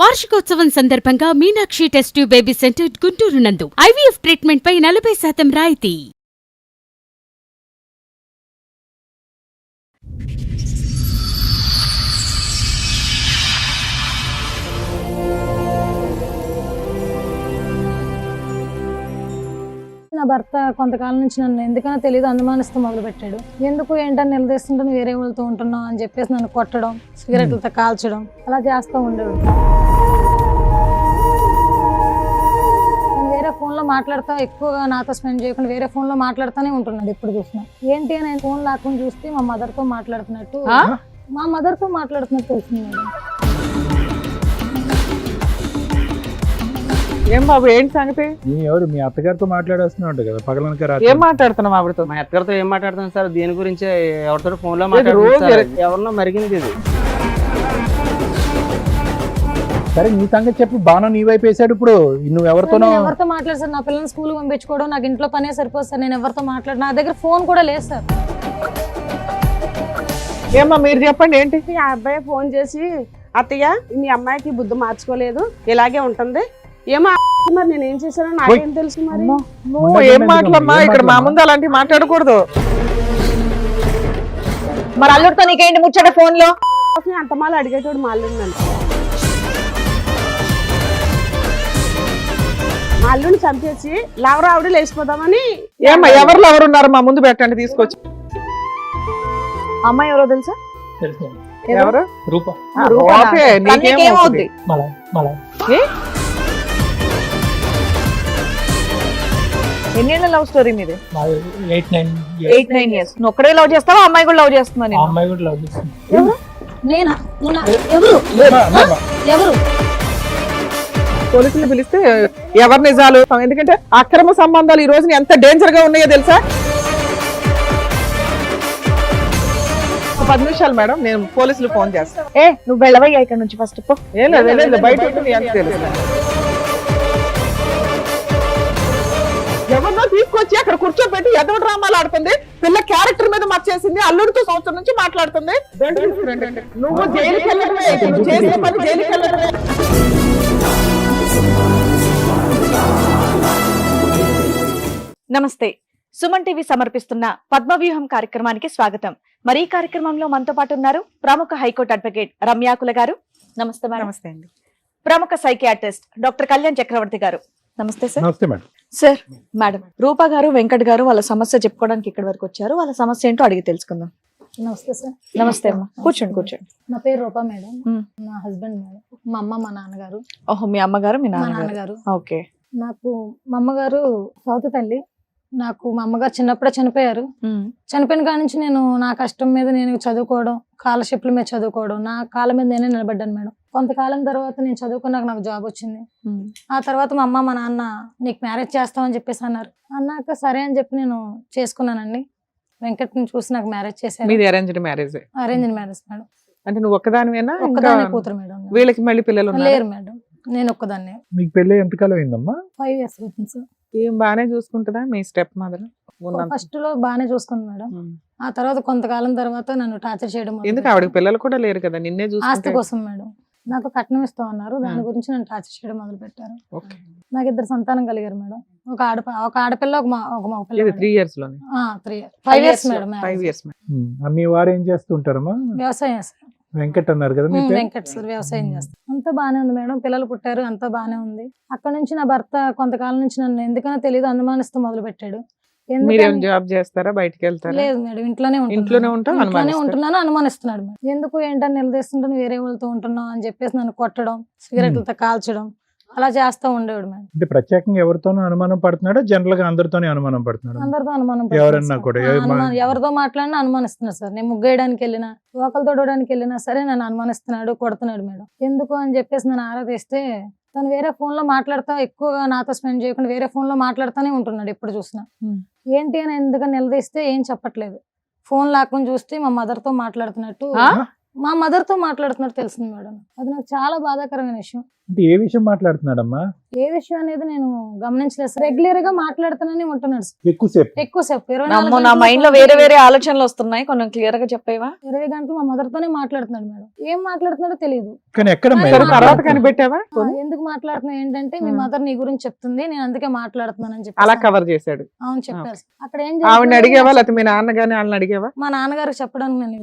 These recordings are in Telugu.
వార్షికోత్సవం సందర్భంగా Meenakshi test tube baby centre Guntur నందు ఐవీఎఫ్ ట్రీట్మెంట్ పై 40% రాయితీ. నా భర్త కొంతకాలం నుంచి నన్ను ఎందుకనో తెలియదు అనుమానిస్తూ మొదలు పెట్టాడు. ఎందుకు ఏంటని నిలదీస్తుంటే వేరే వాళ్ళతో ఉంటున్నావు అని చెప్పేసి నన్ను కొట్టడం, సిగరెట్లతో కాల్చడం అలా చేస్తూ ఉండేవాడు. నేను వేరే ఫోన్లో మాట్లాడుతూ ఎక్కువగా నాతో స్పెండ్ చేయకుండా వేరే ఫోన్లో మాట్లాడుతూనే ఉంటున్నాడు. ఎప్పుడు చూసినా ఏంటి అని నేను ఫోన్ లాక్కుని చూస్తే మా మదర్తో మాట్లాడుతున్నట్టు తెలిసింది మేడం. ఏం బాబు ఏంటి సంగతి? ఎవరు మీ అత్తగారితో మాట్లాడేస్తున్నాడు కదా పగలనక రాత్రి. ఏం మాట్లాడుతున్నావు ఆవిడతో? మా అత్తగారితో ఏం మాట్లాడుతున్నాను సార్? దీని గురించి ఎవరితో ఫోన్ లో మాట్లాడుతున్నారు, ఎవరినో మరిగింది ఇది. సరే నీ సంగతి చెప్పు. బాణం నీ వైపు వేసాడు. ఇప్పుడు నువ్వు ఎవరితోనో ఎవరితో మాట్లాడు సార్? నా పిల్లల్ని స్కూల్ పంపించుకోవడం, నాకు ఇంట్లో పనే సరిపోదు సార్. నేను ఎవరితో మాట్లాడు, నా దగ్గర ఫోన్ కూడా లేదు సార్. ఏమ్మా మీరు చెప్పండి ఏంటి? ఆ అబ్బాయి ఫోన్ చేసి, అత్తయ్య మీ అమ్మాయికి బుద్ధి మార్చుకోలేదు, ఇలాగే ఉంటుంది, ఏమో మరి నేను ఏం చేశానో నాకేం తెలుసు. మరి నువ్వు ఏం మాటలమ్మా? ఇక్కడ మా ముందు అలాంటివి మాట్లాడకూడదు. మరి అల్లుడితో నీకేంటి ముచ్చట ఫోన్ లో? అంత మాల అడిగేటోడు మా అల్లుడిని, మా అల్లుడిని చంపేసి లవరు ఆవిడ లేచిపోదామని. ఏమ్మా ఎవరు ఉన్నారు? మా ముందు పెట్టండి తీసుకొచ్చి. అమ్మాయి ఎవరో తెలుసా? ఎవరు? రూపా. ఓకే, నీకేమవుద్ది? ఎన్నేళ్ళ లవ్ స్టోరీ మీది? 8-9 years. నువ్వు ఒక్కడే లవ్ చేస్తావా? అమ్మాయి కూడా లవ్ చేస్తున్నా? నేనా? ఎవరు? పోలీసులు పిలిస్తే ఎవరు నిజాలు? ఎందుకంటే అక్రమ సంబంధాలు ఈ రోజున ఎంత డేంజర్ గా ఉన్నాయో తెలుసా? 10 నిమిషాలు మేడం, నేను పోలీసులు ఫోన్ చేస్తాను. నువ్వు వెళ్ళవయ్యా ఇక్కడ నుంచి ఫస్ట్. ఏం లేదు, బయట ఉంటుంది ఎంత తెలుసు. ఎవరినో తీసుకొచ్చి అక్కడ కూర్చోబెట్టి ఎదో డ్రామాలు ఆడుతుంది. పిల్ల క్యారెక్టర్ మీద మర్చేసింది. అల్లుడితో సంవత్సరం నుంచి మాట్లాడుతుంది. నువ్వు జైలుకి వెళ్ళడమే, నువ్వు చేసిన పని జైలుకి వెళ్ళడమే. నమస్తే, సుమన్ టీవీ సమర్పిస్తున్న పద్మవ్యూహం కార్యక్రమానికి స్వాగతం. మరి ఈ కార్యక్రమంలో మనతో పాటు ఉన్నారు ప్రముఖ హైకోర్టు అడ్వకేట్ రమ్యాకుల గారు. నమస్తే మేడం. నమస్తే అండి. ప్రముఖ సైకియాట్రిస్ట్ డాక్టర్ కళ్యాణ్ చక్రవర్తి గారు. నమస్తే సార్. నమస్తే మేడం. సార్, మేడం రూపా గారు, వెంకట్ గారు వాళ్ళ సమస్య చెప్పుకోవడానికి ఇక్కడి వరకు వచ్చారు. వాళ్ళ సమస్య ఏంటో అడిగి తెలుసుకుందాం. నమస్తే సార్. నమస్తే అమ్మా, కూర్చోండి. నా పేరు రూపా మేడం. నా హస్బెండ్ మేడం. మా అమ్మ, మా నాన్నగారు. ఓహో, మీ అమ్మగారు, మీ మా నాన్నగారు. నాన్నగారు. ఓకే. నాకు మా అమ్మగారు సౌత్ తల్లి. నాకు మా అమ్మగారు చిన్నప్పుడే చనిపోయారు. చనిపోయిన కాడ నుంచి నేను నా కష్టం మీద నేను చదువుకోవడం, స్కాలర్షిప్ల మీద చదువుకోవడం, నా కాళ్ళ మీద నేనే నిలబడ్డాను మేడం. కొంతకాలం తర్వాత నేను చదువుకున్నాక నాకు జాబ్ వచ్చింది. ఆ తర్వాత మా అమ్మ, మా నాన్న నీకు మ్యారేజ్ చేస్తామని చెప్పేసి అన్నారు. అన్నాక సరే అని చెప్పి నేను చేసుకున్నానండి. వెంకట్ని చూసి నాకు మ్యారేజ్ చేశారు. మీది arranged marriage? Arranged marriage madam. అంటే నువ్వు ఒక్కదానివేనా? ఒక్కదాన్ని కూతురు మేడం. వీళ్ళకి మళ్ళీ పిల్లలు లేరు మేడం, నేను ఒక్కదాన్నే. మీకు పెళ్ళి ఎంతకాలం అయిందమ్మా? 5 years అవుతుంది సార్. ఏం బానే చూసుకుంటుందా మీ స్టెప్ మదర్? ఫస్ట్ లో బానే చూసుకుంది మేడం. ఆ తర్వాత కొంతకాలం తర్వాత నన్ను టార్చర్ చేయడం. ఎందుకు? ఆవిడకి పిల్లలు కూడా లేరు కదా, నిన్నే ఆస్తి చూసుకుంటే. కోసం మేడం. నాకు కట్నం ఇస్తా ఉన్నారు, దాని గురించి నన్ను టార్చర్ చేయడం మొదలు పెట్టారు. నాకు 2 సంతానం కలిగారు మేడం. ఒక ఆడపిల్ల, ఒక మగ పిల్ల. 3 years లోనే? 5 years మేడం. 5 years. మీ వారు ఏం చేస్తుంటారమ్మా? వ్యవసాయం సార్. వెంకట్ అన్నారు కదా మీ పేరు? వెంకట్ సార్, వ్యవసాయం చేస్తారు. అంతా బానే ఉంది మేడం. పిల్లలు పుట్టారు, అంతా బానే ఉంది. అక్కడ నుంచి నా భర్త కొంతకాలం నుంచి నన్ను ఎందుకనో తెలియదు అనుమానిస్తూ మొదలు పెట్టాడు. మీరేం జాబ్ చేస్తారా? బయటికి వెళ్తారా? లేదు మేడం, ఇంట్లోనే ఉంటున్నాను. అనుమానిస్తున్నాడు మేడం. ఎందుకు ఏంటని నిలదీస్తుంటే వేరే వాళ్ళతో ఉంటున్నావు అని చెప్పేసి నన్ను కొట్టడం, సిగరెట్లతో కాల్చడం అలా చేస్తూ ఉండేవాడు మేడం. అంటే ప్రత్యేకంగా ఎవరితోనూ అనుమానం పడుతున్నాడా? జనరల్ గా అందరితోనే అనుమానం పడుతున్నాడు? అందరితో అనుమానం. ఎవరన్నా కూడా ఎవరితో మాట్లాడినా అనుమానిస్తున్నారు సార్. నేను ముగ్గేయడానికి వెళ్ళినా, ఒకరు తొడవడానికి వెళ్ళినా సరే నన్ను అనుమానిస్తున్నాడు, కొడుతున్నాడు మేడం. ఎందుకు అని చెప్పేసి నన్ను ఆరాధిస్తే తను వేరే ఫోన్ లో మాట్లాడుతా, ఎక్కువగా నాతో స్పెండ్ చేయకుండా వేరే ఫోన్ లో మాట్లాడుతూనే ఉంటున్నాడు. ఎప్పుడు చూసినా ఏంటి అని ఎందుకని నిలదీస్తే ఏం చెప్పట్లేదు. ఫోన్ లాక్కుని చూస్తే మా మదర్తో మాట్లాడుతున్నట్టు తెలిసింది మేడం. అది నాకు చాలా బాధాకరమైన విషయం. అంటే ఏ విషయం మాట్లాడుతున్నాడమ్మా? ఏ విషయం అనేది నేను గమనించలేదు సార్. రెగ్యులర్ గా మాట్లాడుతూనే ఉంటున్నాడు సార్. ఎక్కువసేపు ఎక్కువసేపు 24 నమ్మో, నా గంటలు మైండ్ లో వేరే వేరే ఆలోచనలు వస్తున్నాయి, కొంచెం క్లియర్ గా చెప్పేవా? 20 గంటలు మా మదర్ తోనే మాట్లాడుతున్నాడు మేడం. ఏం మాట్లాడుతున్నాడో తెలియదు. కానీ ఎక్కడ సరే, మేడం? తర్వాత కనిపెట్టావా ఎందుకు మాట్లాడుతున్నా ఏంటంటే మీ మదర్ నీ గురించి చెప్తుంది, నేను అందుకే మాట్లాడుతున్నానని చెప్పి అలా కవర్ చేశాడు. అవును చెప్పారు సార్. అక్కడ ఏం ఆవిడని జరిగిందో అడిగావా లేకపోతే మీ నాన్న గానీ వాళ్ళని అడిగావా? మా నాన్నగారికి చెప్పడానికి నేను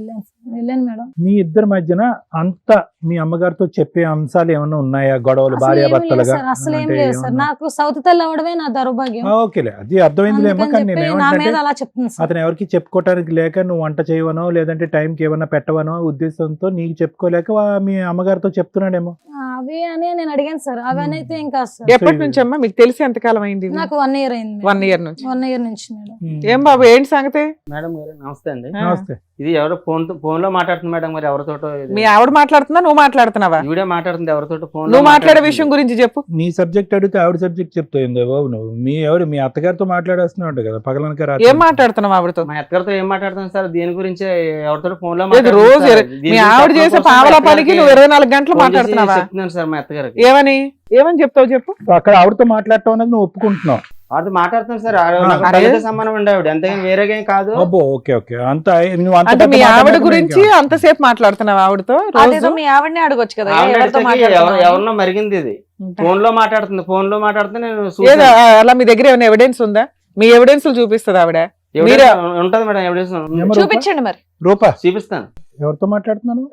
వెళ్ళాను మేడం. మీ ఇద్దరి మధ్యన అంత మీ అమ్మగారితో చెప్పే అంశాలు ఏమైనా ఉన్నాయా? గొడవలు అసలు భార్య ఏం లేదు భర్తలుగా సార్, అసలు ఏం లేదు సార్. నాకు సౌత్ తల్లి అవ్వడమే నా దౌర్భాగ్యం. ఓకేలే, అది అర్థమైందిలేమో. అందుకని కానీ నేను చెప్పి నా మీద ఏమంటే అలా చెప్తుంది సార్. అతను ఎవరికి చెప్పుకోవటానికి లేక నువ్వు వంట చేయవనో లేదంటే టైంకి ఏమన్నా పెట్టవనో ఉద్దేశంతో నీకు చెప్పుకోలేక మీ అమ్మగారితో చెప్తున్నాడేమో. అవి అని నేను అడిగాను సార్. అవి అని అయితే ఇంకా సార్ ఎప్పటి నుంచి అమ్మా మీకు తెలిసి ఎంతకాలం అయింది? నాకు 1 year అయింది. 1 year నుంచి. 1 year నుంచి మేడం. ఏం బాబు ఏంటి సంగతి? మేడం గారు నమస్తే అండి. నమస్తే. ఇది ఎవరో ఫోన్ లో మాట్లాడుతుంది మేడం, మరి ఎవరితోటో ఇది. మీ ఆవిడ మాట్లాడుతుందా నువ్వు మాట్లాడుతున్నావా? ఈవిడే మాట్లాడుతుంది ఎవరితోటో ఫోన్. నువ్వు మాట్లాడే విషయం గురించి చెప్పు. నీ సబ్జెక్ట్ అడిగితే ఆవిడ సబ్జెక్ట్ చెప్తాయిందో బాబు. నువ్వు మీ అత్తగారితో మాట్లాడేస్తున్నావు కదా పగలనక ఏం రాత్రి. మాట్లాడుతున్నావు ఆవిడతో? మా అత్తగారితో ఏం మాట్లాడుతుంది సార్? దీని గురించే ఎవరితో ఫోన్ లో లేదు, రోజు మీ ఆవిడ చేసే పావలా పనికి నువ్వు 24 గంటలు మాట్లాడుతున్నావా? చెప్తున్నాను సార్ మా అత్తగారికి. ఏమని చెప్తావు చెప్పు. అక్కడ ఆవిడతో మాట్లాడటం అనేది నువ్వు ఒప్పుకుంటున్నావు. వాటితో మాట్లాడుతున్నాను సార్. అరే. తల్లితో సంబంధం ఉండే ఆవిడ, అంతేగాని వేరేగా ఏం కాదు. అబ్బో ఓకే ఓకే. అంత నువ్వు అంత అంటే పెద్ద మీ ఆవిడ మాట్లాడకుండా గురించి ఇంకా. అంతసేపు మాట్లాడుతున్నావు ఆవిడతో అదేదో రోజు? మీ ఆవిడనే అడగొచ్చు కదా, ఆవిడ ఎవరితో అడిగితే మాట్లాడుతున్నావు? ఎవరినో మరిగింది ఇది. ఫోన్ లో మాట్లాడుతుంది. ఫోన్ లో మాట్లాడుతుంది నేను ఏదో చూసాను. అలా మీ దగ్గర ఏమైనా ఎవిడెన్స్ ఉందా? మీ ఎవిడెన్స్ చూపిస్తుంది ఆవిడ. ఎవిడెన్స్ ఉంటది మేడం, ఎవిడెన్స్ ఏమో రూపా? చూపించండి మరి. రూపా చూపిస్తాను. ఎవరితో మాట్లాడుతున్నాను?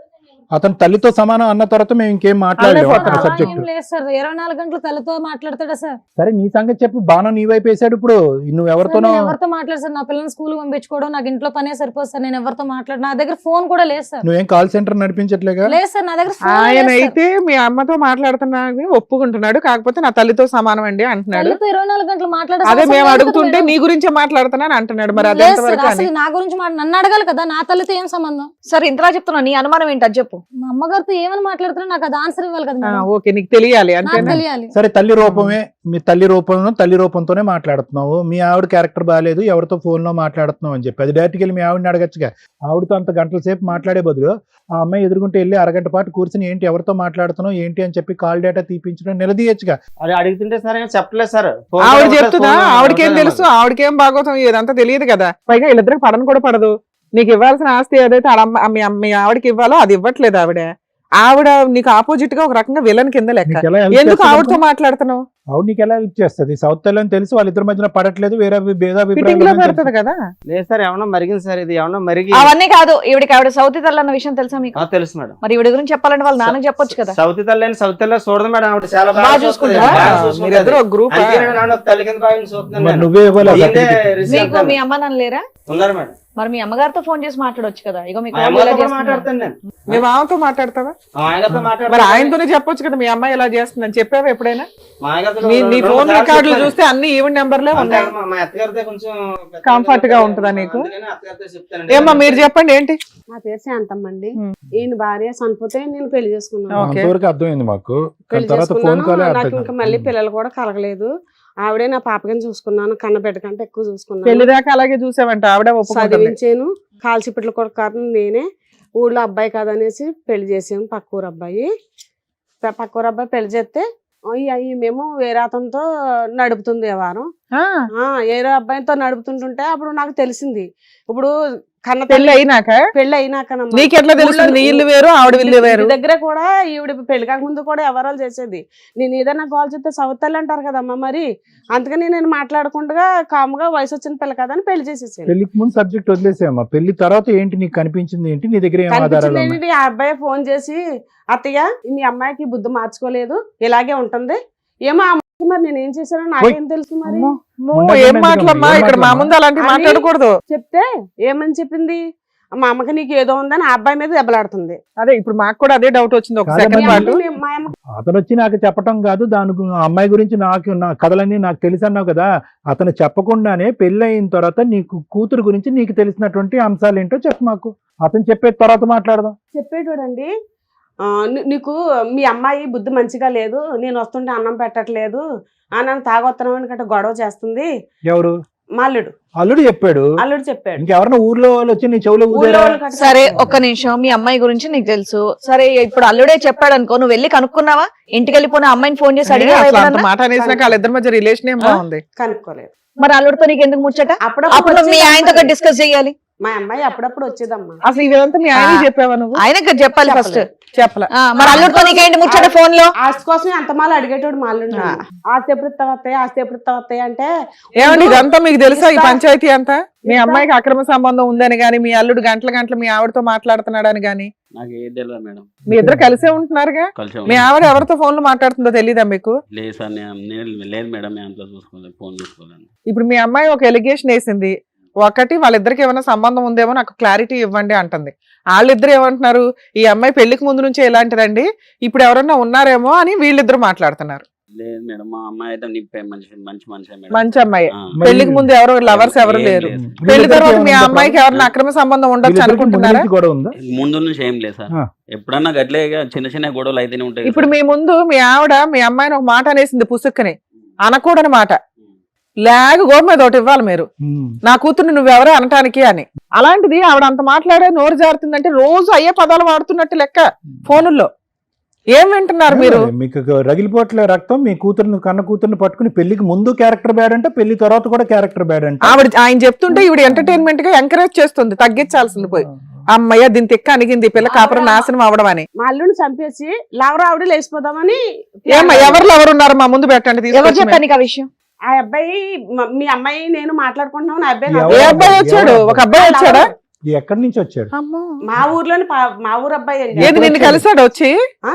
అతను తల్లితో సమానం అన్న తర్వాత మేము ఇంకేం మాట్లాడలేము అలా అతని అలా సబ్జెక్ట్. ఏం లేదు సార్. 24 గంటలు తల్లితో మాట్లాడతాడా సార్? సరే నీ సంగతి చెప్పు. బాణం నీ వైపు వేసాడు ఇప్పుడు. నువ్వు సార్, ఎవరితోనో నేను ఎవరితో మాట్లాడు సార్? నా పిల్లల్ని స్కూల్ పంపించుకోవడం, నాకు ఇంట్లో పనే సరిపోదు సార్. నేను ఎవరితో మాట్లాడు, నా దగ్గర ఫోన్ కూడా లేదు సార్. నువ్వేం కాల్ సెంటర్ నడిపించట్లేగా? లేదు సార్, నా దగ్గర phone ఆయన లేదు సార్. అయితే మీ అమ్మతో మాట్లాడుతున్నా ఒప్పుకుంటున్నాడు, కాకపోతే నా తల్లితో సమానం అండి అంటున్నాడు. తల్లితో 24 గంటలు మాట్లాడే అదే అవసరం మేము లేదు అడుగుతుంటే మేడం. నీ గురించే మాట్లాడుతున్నాను అంటున్నాడు. మరి అది లేదు ఎంతవరకు సార్, అని? అసలు నా గురించి నన్ను అడగాలి కదా. నా తల్లితో ఏం సంబంధం? సరే, ఇంతలా చెప్తున్నా, నీ అనుమానం ఏంటి అది చెప్పు. మా అమ్మగారితో ఏమని మాట్లాడుతున్నా నాకు అది ఆన్సర్ ఇవ్వాలి కదా మేడం. ఓకే, నీకు తెలియాలి నాకు అంతేనా? తెలియాలి. సరే తల్లి రూపమే. మీ తల్లి రూపంతోనే మాట్లాడుతున్నావు. మీ ఆవిడ క్యారెక్టర్ బాగాలేదు, ఎవరితో ఫోన్ లో మాట్లాడుతున్నావు అని చెప్పి అది డైరెక్ట్కి వెళ్ళి మీ ఆవిడని అడగచ్చుగా. ఆవిడతో అంత గంటల సేపు మాట్లాడే బదులు ఆ అమ్మాయి ఎదురుకుంటే వెళ్ళి అరగంట పాటు కూర్చుని ఏంటి ఎవరితో మాట్లాడుతున్నావు ఏంటి అని చెప్పి కాల్ డేటా తీపించడం నిలదీయచ్చుగా. అది అడుగుతుంటే సార్ ఏం చెప్పలేదు సార్. ఆవిడ చెప్తుందా? ఆవిడకేం తెలుసు? ఆవిడకేం బాగోతాం ఇదంతా తెలియదు కదా. పైగా వీళ్ళిద్దరికి పడను కూడా పడదు. నీకు ఇవ్వాల్సిన ఆస్తి ఏదైతే మీ ఆవిడకి ఇవ్వాలో అది ఇవ్వట్లేదు ఆవిడ నీకు ఆపోజిట్ గా ఒక రకంగా విలన్ కింద లెక్క. నీకు ఎలా help ఎందుకు చేస్తుంది? ఆవిడతో మాట్లాడుతున్నావు? ఆవిడ నీకు ఎలా హెల్ప్ చేస్తుంది? సౌత్ తెల్లని తెలుసు వాళ్ళిద్దరి మధ్యన పడట్లేదు, వేరే ఫిట్టింగ్ లో పెడుతుంది కదా. లేదు సార్, ఏమన్నా మరిగింది సార్. ఇది ఏమన్నా మరిగి. అవన్నీ కాదు, ఆవిడ సౌతి తల్లి అన్న విషయం తెలుసా మీకు? తెలుసు మేడం. మరి ఈవిడ గురించి చెప్పాలంటే వాళ్ళ నాన్నకి చెప్పొచ్చు కదా. సౌత్ తల్లి చూడదు మేడం. ఆవిడ చాలా బాగా చూసుకుంటారా? మీరు ఎదురు ఒక గ్రూప్. తల్లి కింద భావించి చూస్తున్నాను మరి నేను. నువ్వే ఇవ్వాలి ఆ ఈయనే certificate. receive మీకు అవుతాను. మీ అమ్మ నాన్న లేరా? ఉన్నారు మేడం. మరి మీ అమ్మగారితో ఫోన్ చేసి మాట్లాడొచ్చు కదా. ఇగో మీకు మా వాళ్ళు ఇలా అమ్మగారితో చేస్తున్నారు. మాట్లాడతాను నేను. మీ మామతో మాట్లాడతావా? మా ఆయనతో మరి మాట్లాడతాను. ఆయనతోనే చెప్పొచ్చు కదా మీ అమ్మాయి ఎలా చేస్తుందని. చెప్పావా ఎప్పుడైనా? మా ఆయనతో నీ రెండు ఫోన్ సార్లు రికార్డులు చెప్పాను. చూస్తే అన్ని ఈవెన్ నెంబర్లే అంటే ఉన్నాయి. మా అత్తగారితో కొంచెం Comfort గా ఉంటుందా నీకు? అందుకని అత్తగారితో చెప్తానండి. ఏమ్మా మీరు చెప్పండి ఏంటి? నా పేరు శాంతమ్మ అండి. ఈయన భార్య చనిపోతే నేను పెళ్లి చేసుకున్నాను. ఓకే. అంతవరకు అర్థమైంది మాకు. పెళ్లి తర్వాత ఫోన్ చేసుకున్నాను. కాల్ నాకు ఇంకా మళ్ళీ పిల్లలు కూడా కలగలేదు. ఆవిడే నా పాపకని చూసుకున్నాను, కన్నబిడ్డ కంటే ఎక్కువ చూసుకున్నాను. పెళ్లి దాకా అలాగే చూసావంట ఆవిడ ఒప్పుకుంటుంది. చదివించాను. కాల్చిపిట్లు కూడా కాదు నేనే. ఊళ్ళో అబ్బాయి కాదనేసి పెళ్లి చేసాము. పక్కూరు అబ్బాయి పెళ్లి చేస్తే మేము వేరే అతనితో నడుపుతుంది వ్యవహారం. వేరే అబ్బాయితో నడుపుతుంటుంటే అప్పుడు నాకు తెలిసింది. ఇప్పుడు కన్న పెళ్లి అయినాక పెళ్లి అయినాక నీకెట్లా తెలుస్తుంది? నీ ఇల్లు వేరు ఆవిడ ఇల్లు వేరు. దగ్గర కూడా ఈవిడ పెళ్లి కాకముందు కూడా ఎవరాలు చేసేది. నేను ఏదైనా కాల్ చేస్తే సవతల్లి అంటారు కదమ్మా. మరి అందుకని నేను మాట్లాడకుండా కాముగా వయసు వచ్చిన పిల్ల కదా అని పెళ్లి చేసేసాను. పెళ్లికి ముందు సబ్జెక్ట్ వదిలేసామా? పెళ్లి తర్వాత ఏంటి నీకు కనిపించింది ఏంటి? నీ దగ్గర ఏం ఆధారాలు ఉన్నాయి? కనిపించింది ఆ అబ్బాయి ఫోన్ చేసి, అత్తయ్య మీ అమ్మాయికి బుద్ధి మార్చుకోలేదు, ఇలాగే ఉంటుంది. ఏమో ఆ అమ్మాయికి మరి నేను ఏం చేశానో నాకేం తెలుసు. మరి ఏం మాటలమ్మా ఇక్కడ మా ముందు అలాంటివి మాట్లాడకూడదు. చెప్తే ఏమని చెప్పింది, మా అమ్మకి నీకు ఏదో ఉందని ఆ అబ్బాయి మీద దెబ్బలాడుతుంది. అదే ఇప్పుడు మాకు కూడా అదే డౌట్ వచ్చింది ఒక కాదమ్మా. సెకండ్ పాటు. మా అమ్మ అతను వచ్చి నాకు చెప్పటం కాదు, దాని అమ్మాయి గురించి నా కథలన్నీ నాకు తెలుసు అన్నావు కదా. అతను చెప్పకుండానే పెళ్లి అయిన తర్వాత నీకు కూతురు గురించి నీకు తెలిసినటువంటి అంశాలు ఏంటో చెప్పు మాకు. అతను చెప్పే తర్వాత మాట్లాడదాం. చెప్పేటోడండి, నీకు మీ అమ్మాయి బుద్ధి మంచిగా లేదు, నేను వస్తుంటే అన్నం పెట్టట్లేదు, నన్ను తాగొత్తనం అని గొడవ చేస్తుంది. ఎవరు? మా అల్లుడు అల్లుడు చెప్పాడు. అల్లుడు చెప్పాడు. ఇంకెవరన్నా ఊర్లో వాళ్ళు వచ్చి నీ చెవులో ఊళ్ళో ఊదారా? వాళ్ళు కట్ట సరే చెప్పారు. ఒక్క నిమిషం, మీ అమ్మాయి గురించి నీకు తెలుసు. సరే ఇప్పుడు అల్లుడే చెప్పాడు అనుకో, నువ్వు వెళ్ళి కనుక్కున్నావా? ఇంటికి వెళ్ళిపోయిన అమ్మాయిని ఫోన్ చేసి అడిగా అసలు అంత మాట అనేసినాక వాళ్ళిద్దరి మధ్య రిలేషన్ ఏం బాగుంది. కనుక్కోలేదు. మరి అల్లుడితో నీకు ఎందుకు ముచ్చట? అప్పుడప్పుడు అప్పుడు మీ వచ్చేది ఆయనతో అమ్మాయి. డిస్కస్ చేయాలి. మా అమ్మాయి అప్పుడప్పుడు వచ్చేదమ్మా. అసలు ఇదంతా మీ ఆయన చెప్పావా నువ్వు? ఆయనకు చెప్పాలి ఫస్ట్. చెప్పలే. మరి అల్లుడితో నీకేంటి ముచ్చట ఫోన్ లో? ఆస్తి కోసం ఎంత మాల అడిగేటోడు మా అల్లుడు. ఆస్తి ఎప్పుడు వస్తాయి, ఆస్తి ఎప్పుడు వస్తాయి అంటే ఏమండి ఇదంతా మీకు తెలుసా ఈ పంచాయతీ అంతా? మీ అమ్మాయికి అక్రమ సంబంధం ఉందని గాని, మీ అల్లుడు గంటల గంటలు మీ ఆవిడతో మాట్లాడుతున్నాడని గాని, నాకు ఏది తెలియదు మేడం. మీ ఇద్దరు కలిసే ఉంటున్నారుగా. కలిసి మీ ఆవిడ ఎవరితో ఫోన్ లో మాట్లాడుతుందో తెలీదా మీకు? లేదు సార్, నేను లేదు మేడం, నేను అంతా చూసుకోలేదు, ఫోన్ చూసుకోలేదు. ఇప్పుడు మీ అమ్మాయి ఒక ఎలిగేషన్ వేసింది. ఒకటి వాళ్ళిద్దరికి ఏమైనా సంబంధం ఉందేమో నాకు క్లారిటీ ఇవ్వండి అంటుంది. వాళ్ళిద్దరు ఏమంటున్నారు, ఈ అమ్మాయి పెళ్లికి ముందు నుంచే ఎలాంటిదండి, ఇప్పుడు ఎవరన్నా ఉన్నారేమో అని వీళ్ళిద్దరు మాట్లాడుతున్నారు. లేదు మేడం, మా అమ్మాయి అయితే నిప్పే మంచి మనిషి మేడం. మంచి అమ్మాయి. ఆ. పెళ్లికి ముందు ఎవరు లవర్స్ ఎవరు ఏం లేరు. లేదు. పెళ్లి తర్వాత మీ అమ్మాయికి ఎవరైనా అక్రమ సంబంధం ఉండొచ్చు అనుకుంటున్నారా? కూడా ఉందా? ముందు నుంచి ఏం లేదు సార్. ఆ. ఎప్పుడన్నా గట్లే చిన్న చిన్న గొడవలు అయితేనే ఉంటాయి. ఇప్పుడు మీ ముందు మీ ఆవిడ మీ అమ్మాయిని ఒక మాట అనేసింది పుసుక్కని, అనకూడని మాట. లేక గోపు మీద ఒకటి ఇవ్వాలి మీరు, నా కూతుర్ని నువ్వెవరో అనటానికి అని. అలాంటిది ఆవిడ అంత మాట్లాడే నోరు జారుతుందంటే రోజు అయ్యే పదాలు వాడుతున్నట్టు లెక్క ఫోనుల్లో. ఏం వింటున్నారు మీరు? మీకు రగిలిపోట్లే రక్తం. మీ కూతురుని కన్న కూతుర్ని పట్టుకుని పెళ్లికి ముందు క్యారెక్టర్ బ్యాడ్ అంటే పెళ్లి తర్వాత కూడా క్యారెక్టర్ బ్యాడ్ అంటే ఆయన చెప్తుంటే ఈవిడ ఎంటర్టైన్మెంట్ గా ఎంకరేజ్ చేస్తుంది, తగ్గించాల్సింది పోయి. అమ్మయ్య దీని తిక్క అనిగింది, పిల్ల కాపురం నాశనం అవడం అని. మా అల్లుడిని చంపేసి లవర్ ఆవిడ లేచిపోదామని. ఏమ్మా ఎవరు ఉన్నారు మా ముందు పెట్టండి ఎవరు తీసుకొచ్చి. చెప్పాను నీకు ఆ విషయం? ఆ అబ్బాయి మీ అమ్మాయి నేను మాట్లాడుకుంటున్నాం. ఆ అబ్బాయి ఎవరు? ఏ అబ్బాయి వచ్చాడు? ఒక అబ్బాయి వచ్చాడా? ఎక్కడి నుంచి వచ్చాడు? మా ఊర్లోని మా ఊరు అబ్బాయి అండి. ఏది నిన్ను కలిసాడు వచ్చి?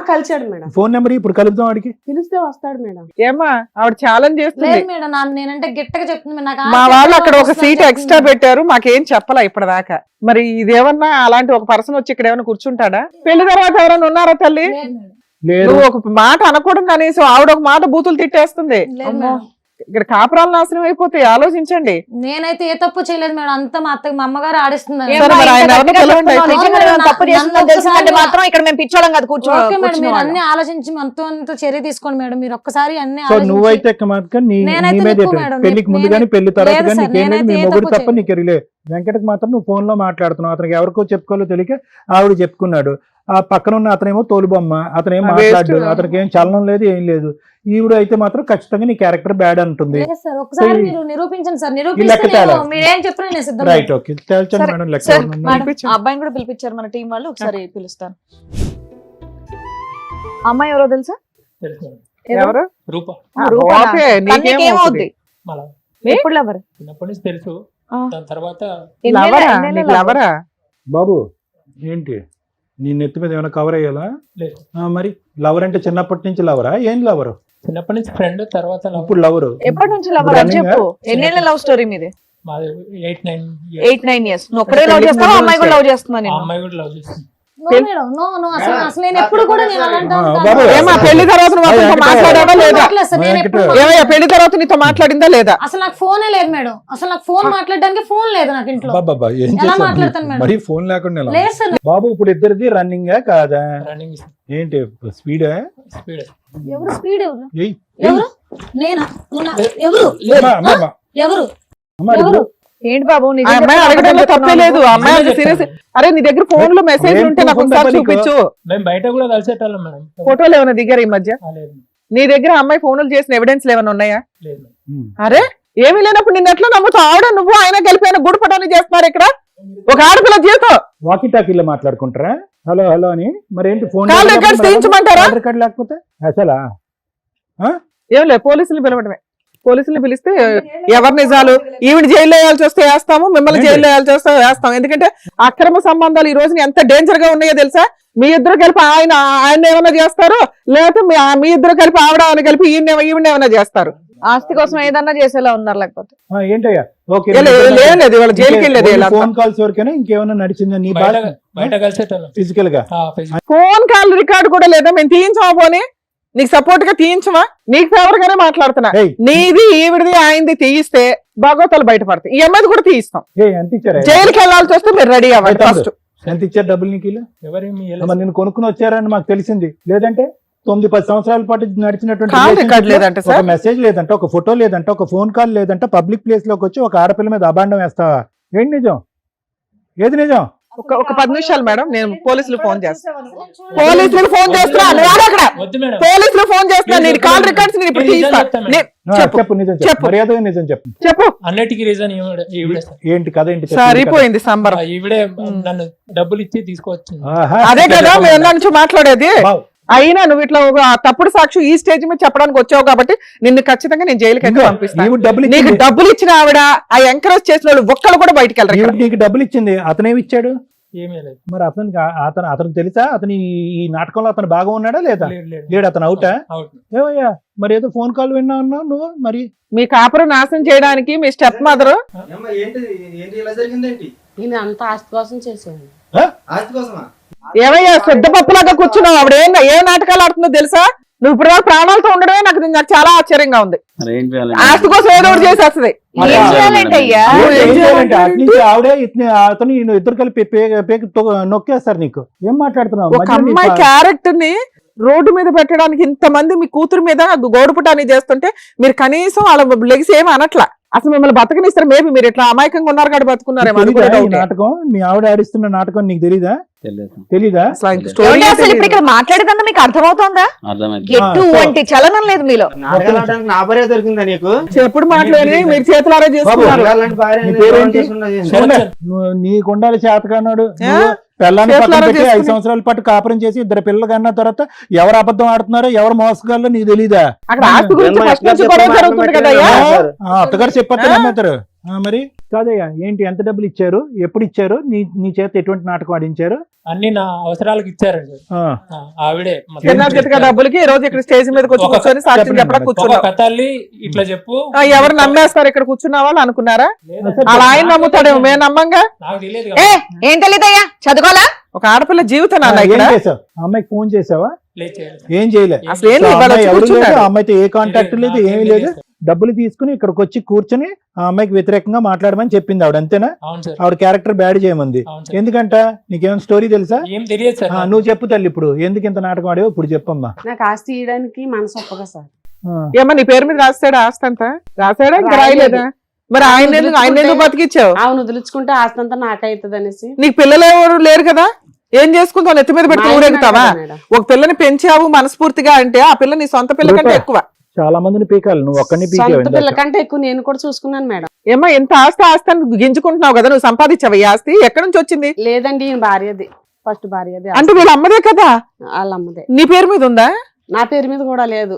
కలిసాడు మేడం. ఫోన్ నెంబర్ ఇప్పుడు కలుపుదాం వాడికి. పిలిస్తే వస్తాడు మేడం. ఏమ్మా ఆవిడ ఛాలెంజ్ చేస్తుంది. లేదు మేడం, నేనంటే గిట్టగా చెప్తుంది. నాకు మా ఆస్తి వాళ్ళు అక్కడ ఒక వస్తుందని సీట్ చెప్తుంది. ఎక్స్ట్రా పెట్టారు, మాకేం చెప్పలా ఇప్పటిదాకా. మరి ఇదేమన్నా అలాంటి ఒక పర్సన్ వచ్చి ఇక్కడ ఏమైనా కూర్చుంటాడా? పెళ్లి తర్వాత ఎవరైనా ఉన్నారా తల్లి? లేదు మేడం. లేదు. నువ్వు ఒక మాట అనకూడదు అనేసి ఆవిడ ఒక మాట బూతులు తిట్టేస్తుంది. లేదు మేడం. ఇక్కడ కాపురాలు నాశనం అయిపోతాయి, ఆలోచించండి. నేనైతే ఏ తప్పు చేయలేదు మేడం, అంతా మా అమ్మగారు ఆడిస్తున్నారు. సరే, మరి ఆయన ఎవరిని పిలవండి అయితే. నిజంగా నువ్వు తప్పు చేస్తున్నావు తెలిసిందంటే మాత్రం ఇక్కడ మేము పిచ్చోళం కాదు, ఓకే మేడం, మీరు కూర్చో. అన్ని ఆలోచించి అంత చర్య తీసుకోండి మేడం. మీరు ఒక్కసారి అన్ని సో ఆలోచించి- నువ్వైతే మాత్రం నీ నేనైతే మీద నిప్పు మేడం. పెళ్లికి ముందు నేనే- కానీ పెళ్లి తర్వాత లేదు కానీ సార్, నీకేం లేదు. నేనైతే మీ ఏ మొగుడు తప్పు తప్ప నీకు రిలే. వెంకటకి మాత్రం నువ్వు ఫోన్ లో మాట్లాడుతున్నావు. అతనికి ఎవరికో చెప్పుకోలో తెలియక ఆవిడ చెప్పుకున్నాడు. ఆ పక్కన ఉన్న అతనేమో తోలుబొమ్మ, అతనేం ఆ మాట్లాడు, waste. అతనికి ఏం చలనం లేదు, ఏం లేదు. ఈవిడ అయితే మాత్రం ఖచ్చితంగా నీ క్యారెక్టర్ బ్యాడ్ అంటుంది. లేదు సార్, ఒకసారి సో మీరు నిరూపించండి సార్. లెక్క నిరూపిస్తే తేలా. మీరేం చెప్పినా నేను సిద్ధం. రైట్, ఓకే, తేల్చండి సరే, మేడం. లెక్క సరే, ఎవరన్నా మేడం, పిలిపించు. ఆ అబ్బాయిని కూడా పిలిపించారు మన టీం వాళ్ళు. ఒకసారి పిలుస్తాను. అమ్మాయి ఎవరో తెలుసా? ఎవరు? రూప రూపనా? ఓకే, తనకి నీకేమవుతుంది? ఏమవుద్ది? మళ్ళా ఎప్పుడు లవర్? చిన్నప్పటి నుంచి తెలుసు. ఆ. దాని తర్వాత లవరా? నీకు లవరా? బాబు ఏంటి నీ నెత్తి మీద ఏమైనా కవర్ అయ్యాలా? లేదు, మరి లవర్ అంటే చిన్నప్పటి నుంచి లవరా? ఏం లవరు? చిన్నప్పటి నుంచి ఫ్రెండ్, తర్వాత love. ఇప్పుడు లవరు ఎప్పటి నుంచి లవర్ అని Running చెప్పు. ఎన్నేళ్ళ లవ్ స్టోరీ మీది? మాది 8-9 years. 8-9 years. నువ్వు ఒక్కడే లవ్ చేస్తావా, అమ్మాయి కూడా లవ్ చేస్తున్నా ఆ నేను? అమ్మాయి కూడా లవ్ చేస్తుంది. నో మేడం, నో అసలు నేను ఎప్పుడు కూడా నేను అలాంటి వాడిని కాదు. బాబు, ఏమా పెళ్లి తర్వాత నువ్వు అతనితో వెంకట- మాట్లాడావా లేదా? మాట్లాడలేదు సార్, నేను ఎప్పుడు ఏమయ్యా పెళ్లి తర్వాత నీతో మాట్లాడిందా లేదా? అసలు నాకు ఫోనే లేదు మేడం. అసలు నాకు ఫోన్ మాట్లాడడానికి ఫోన్ లేదు నాకు ఇంట్లో. బాబా ఏం ఎలా చేస్తావు? మాట్లాడతాను మేడం? మరి ఫోన్ లేకుండా ఎలా? లేదు సార్. బాబు ఇప్పుడు ఇద్దరిది రన్నింగ్ కాదా? రన్నింగ్ ఏంటి స్పీడా? స్పీడ్. ఎవరు స్పీడ్? ఎవరు ఏయ్, ఎవరు? నేనా? ఎవరు? అమ్మా, అమ్మా, అమ్మా. ఎవరు? అమ్మా, ఎవరు? ఏంటి బాబు ఆ నిజం అమ్మాయి చెప్తున్నావు, అడగడంలో అబద్ధం తప్పే లేదు. ఆ చెప్తున్నావు? అమ్మాయి అంత సీరియస్. అరే నీ దగ్గర ఫోన్ లో మెసేజ్ ఏం ఉంటే నాకు ఫోన్ ఒకసారి నెంబర్ నీకు? చూపించు. మేము బయట కూడా కలిసేటోళ్ళం మేడం. ఫోటోలు ఏమైనా దిగారు ఈ మధ్య? లేదు, నీ దగ్గర అమ్మాయి ఫోన్లు చేసిన ఎవిడెన్స్ ఏమైనా ఉన్నాయా? లేదు మేడం. ఉమ్. అరే ఏమీ లేనప్పుడు నిన్న ఎట్లా నమ్ముతావు? ఆవిడ నువ్వు ఆయన కలిపిన గుడిపటాన్ని చేస్తున్నారు ఇక్కడ. ఒక ఆడపిల్ల జీవితం వాకీ టాకీలో మాట్లాడుకుంటారా? హలో హలో అని. మరి ఏంటి ఫోన్ కాల్ రికార్డ్స్ తీయించమంటారా? రికార్డ్ లేకపోతే అసలా ఏం లేదు, పోలీసులు పిలవడమే. పోలీసులు పిలిస్తే ఎవరి నిజాలు ఈవిడ జైల్లో వేయాల్సి వస్తే వేస్తాము, మిమ్మల్ని జైల్లో వేయాల్సి వస్తే వేస్తాం. ఎందుకంటే అక్రమ సంబంధాలు ఈ రోజున ఎంత డేంజర్ గా ఉన్నాయో తెలుసా? మీ ఇద్దరు కలిపి ఆయన ఏమైనా చేస్తారు, లేకపోతే మీ ఇద్దరు కలిపి ఆవిడ కలిపి ఈవిడ ఏమైనా చేస్తారు. ఆస్తి కోసం ఏదన్నా చేసేలా ఉన్నారు లేకపోతే? ఏంటయ్యా? ఓకే, లేదు ఇవాళ జైలుకి వెళ్ళేది. ఫోన్ కాల్స్ వరకేనా ఇంకేమైనా నడిచిందా నీ బయట బాధ? బయట కలిసేటోళ్ళం. ఫిజికల్ గా ఫిజికల్. ఫోన్ కాల్ రికార్డు కూడా లేదా? మేము తీయించమా? పోనీ నీకు సపోర్ట్ గా తీయించమా? నీకు ఫేవర్ గానే మాట్లాడుతున్నా. ఏయ్. నీది ఈవిడిది ఆయనది తీయిస్తే భాగవతాలు బయటపడతాయి. ఈ అమ్మాయిది కూడా తీయిస్తాం. ఎంత ఇచ్చారా? జైలుకి వెళ్లాల్సి వస్తే మీరు రెడీ అవ్వండి ఫస్ట్. ఎంత ఇచ్చారు డబ్బులు నీకు? ఎవరేమి నేను కొనుక్కుని వచ్చారని మాకు తెలిసింది. లేదంటే 9-10 సంవత్సరాల పాటు నడిచినటువంటి కాల్ రికార్డ్ relationship లో లేదంట ఒక సార్ మెసేజ్ లేదంట, ఒక ఫోటో లేదంట, ఒక ఫోన్ కాల్ లేదంట, పబ్లిక్ ప్లేస్ లోకి వచ్చి ఒక ఆడపిల్ల మీద అబాండం వేస్తావా? ఏంటి నిజం? ఏది నిజం? ఒక 10 నిమిషాలు మేడం, నేను పోలీసులు ఫోన్ చేస్తాను. పోలీసులకు ఫోన్ చేస్తున్నా, నువ్వు అక్కడ వద్దు మేడం. పోలీసులు ఫోన్ చేస్తున్నా, నేను కాల్ రికార్డ్స్ నేను ఇప్పుడు నిజం తీస్తా. చెప్తా మేడం. చెప్పు నిజం చెప్పు, చెప్పు. మర్యాదగా నిజం చెప్పు. చెప్పు. అన్నిటికీ రీజన్ ఈవిడే సార్. ఏంటి కథ ఏంటి? చెప్పు. సరిపోయింది సంబరం. ఈవిడే నన్ను డబ్బులు ఇచ్చి తీసుకొచ్చింది. ఆహా, అదే కదా చెప్పు. మేము నుంచి మాట్లాడేది. బావ్. అయినా నువ్వు ఇట్లా ఒక తప్పుడు సాక్షి ఈ స్టేజ్ మీద చెప్పడానికి వచ్చావు కాబట్టి నిన్ను ఖచ్చితంగా నేను జైలుకి ఇదిగో, పంపిస్తాను. నీవు డబ్బులు నీకు ఇచ్చింది. డబ్బులు ఇచ్చిన ఆవిడ, ఆ ఎంకరేజ్ చేసిన వాళ్ళు ఒక్కళ్ళు కూడా బయటికి వెళ్ళరు ఇక్కడ. నీకు డబ్బులు ఇచ్చింది, అతనేమి ఇచ్చాడు? ఏమీ లేదు. మరి అతనికి తెలుసా అతని ఈ నాటకంలో అతను బాగా ఉన్నాడా లేదా? లేదు. లేడు, అతను అవుటా? అవుట్. ఏమయ్యా, మరి ఏదో ఫోన్ కాల్ విన్నా అన్నావు నువ్వు. మరి మీ కాపురం నాశనం చేయడానికి మీ స్టెప్ మదర్ ఏంటి ఇలా జరిగిందేంటి? నేను అంత ఆస్తి కోసం చేసాను. ఆస్తి కోసమా? ఏమయ్యా శుద్ధపప్పులాగా కూర్చున్నావు. ఆవిడ ఏ నాటకాలు ఆడుతుందో తెలుసా? నువ్వు ఇప్పుడు దాకా ప్రాణాలతో ఉండడమే నాకు చాలా ఆశ్చర్యంగా ఉంది. ఆస్తి కోసం ఏదో ఒకటి చేసేస్తుంది. ఏం చేయాలంటే అయ్యా? ఏం చేయాలంటే అట్నుంచి ఆవిడే అతను ఇద్దరు కలిపి పేకి నొక్కేస్తారు. నీకు ఏం మాట్లాడుతున్నావు? ఒక మధ్యలో అమ్మాయి నీకు- క్యారెక్టర్ ని రోడ్డు మీద పెట్టడానికి ఇంతమంది మీ కూతురు మీద గోడుపుటాన్ని చేస్తుంటే మీరు కనీసం వాళ్ళ లెగిసి ఏమి అనట్లా. అసలు మిమ్మల్ని బతకనిస్తారు. మేబీ మీరు ఇట్లా అమాయకంగా ఉన్నారు కాబట్టి బతుకున్నారేమో. అది కూడా తెలీదా ఈ డౌటే. నాటకం మీ ఆవిడ ఆడిస్తున్న నాటకం నీకు తెలీదా? తెలీదా? అసలు ఆయనకి ఏమండి, స్టోరీ అసలు ఇప్పుడు ఇక్కడ మాట్లాడేదన్నా మీకు అర్థమవుతోందా? ఎటువంటి చలనం లేదు మీలో. నాటకాలు ఆడడానికి నా భార్య దొరికిందా నీకు? ఎప్పుడు మాట్లాడి మీరు చేతులారా చేస్తున్నారు. అలాంటి భార్య నీ నేను పేరేంటి? చేసుకున్నా చేసి. చూడలే, నీకు ఉండాలి చేతకాన్నాడు. పిల్లాన్ని పక్కన చేతులారా పెట్టి 5 చేసుకుని- సంవత్సరాల పాటు కాపురం చేసి 2 పిల్లలు కన్నా తర్వాత ఎవరు అబద్ధం ఆడుతున్నారో ఎవరు మోసగాళ్ళో నీకు తెలీదా? అక్కడ ఆస్తి గురించి ఫస్ట్ నుంచి గొడవ జరుగుతుంది కదా అయ్యా. అత్తగారు చెప్పొచ్చు నమ్మేస్తారు. మరి కాదయ్యా, ఏంటి ఎంత డబ్బులు ఇచ్చారు, ఎప్పుడు ఇచ్చారు, నీ చేత ఎటువంటి నాటకం ఆడించారు? అన్ని నా అవసరాలకు ఇచ్చారండి. ఆ, ఆవిడే చిన్న డబ్బులకి ఈ రోజు ఇక్కడ స్టేజ్ మీద కూర్చొని కూర్చొని సాక్ష్యం చెప్పడానికి ఒక కూర్చున్నావు. కథల్ని ఇట్లా చెప్పు. ఎవరు నమ్మేస్తారు ఇక్కడ కూర్చున్న వాళ్ళు అనుకున్నారా? అలా ఆయన నమ్ముతాడేమో, మేము నమ్మంగా. నాకు తెలియదు ఏ ఏం తెలియదయ్యా? చదువుకోవాలా? ఒక ఆడపిల్ల జీవితం నాన్న ఏం ఇక్కడ. చేసావు? ఆ అమ్మాయికి ఫోన్ చేసావా? చేయలేదు. ఏం చేయలే. అసలు ఏం ఆ లేదు, వాళ్ళు అమ్మాయి వచ్చి ఎవరు లేదు, కూర్చున్నారు. ఆ అమ్మాయితో ఏ కాంటాక్ట్ లేదు, ఏమీ లేదు. డబ్బులు తీసుకుని ఇక్కడికి వచ్చి కూర్చొని ఆ అమ్మాయికి వ్యతిరేకంగా మాట్లాడమని చెప్పింది ఆవిడ, అంతేనా? అవును సార్. ఆవిడ క్యారెక్టర్ బ్యాడ్ చేయమంది. అవును సార్. ఎందుకంట? నీకేమైనా స్టోరీ తెలుసా? ఏం తెలియదు సార్. నువ్వు చెప్పు తల్లి, ఇప్పుడు ఎందుకు ఇంత నాటకం ఆడావు ఇప్పుడు చెప్పమ్మా. నాకు ఆస్తి ఇవ్వడానికి మనసు ఒప్పగా సార్. ఏమో నీ పేరు మీద రాస్తాడా ఆస్తి అంతా? రాసాడా ఇంకా రాయలేదా? మరి ఆయన ఎందుకు బతికిచ్చావు? ఆవును వదిలించుకుంటే ఆస్తి అంతా నాకైతుంది అనేసి. నీకు పిల్లలు ఎవరు లేరు కదా, ఏం చేసుకుంటావు? నెత్తి మీద పెట్టి ఊరేగుతావా? ఒక పిల్లని పెంచావు మనస్ఫూర్తిగా అంటే ఆ పిల్ల నీ సొంత పిల్ల కంటే ఎక్కువ. చాలా మందిని పీకాలి, నువ్వు ఒక్కడిని సొంత పిల్ల పీకావు. కంటే ఎక్కువ నేను కూడా చూసుకున్నాను మేడం. ఏమో ఎంత ఆస్తి అని గింజుకుంటున్నావు కదా, నువ్వు సంపాదించావు ఈ ఆస్తి ఎక్కడి నుంచి వచ్చింది? లేదండి, ఈయన భార్యది, ఫస్ట్ భార్యది. అంటే వీళ్ళ అమ్మదే కదా, వాళ్ళ అమ్మదే. నీ పేరు మీద ఉందా? నా పేరు మీద కూడా లేదు.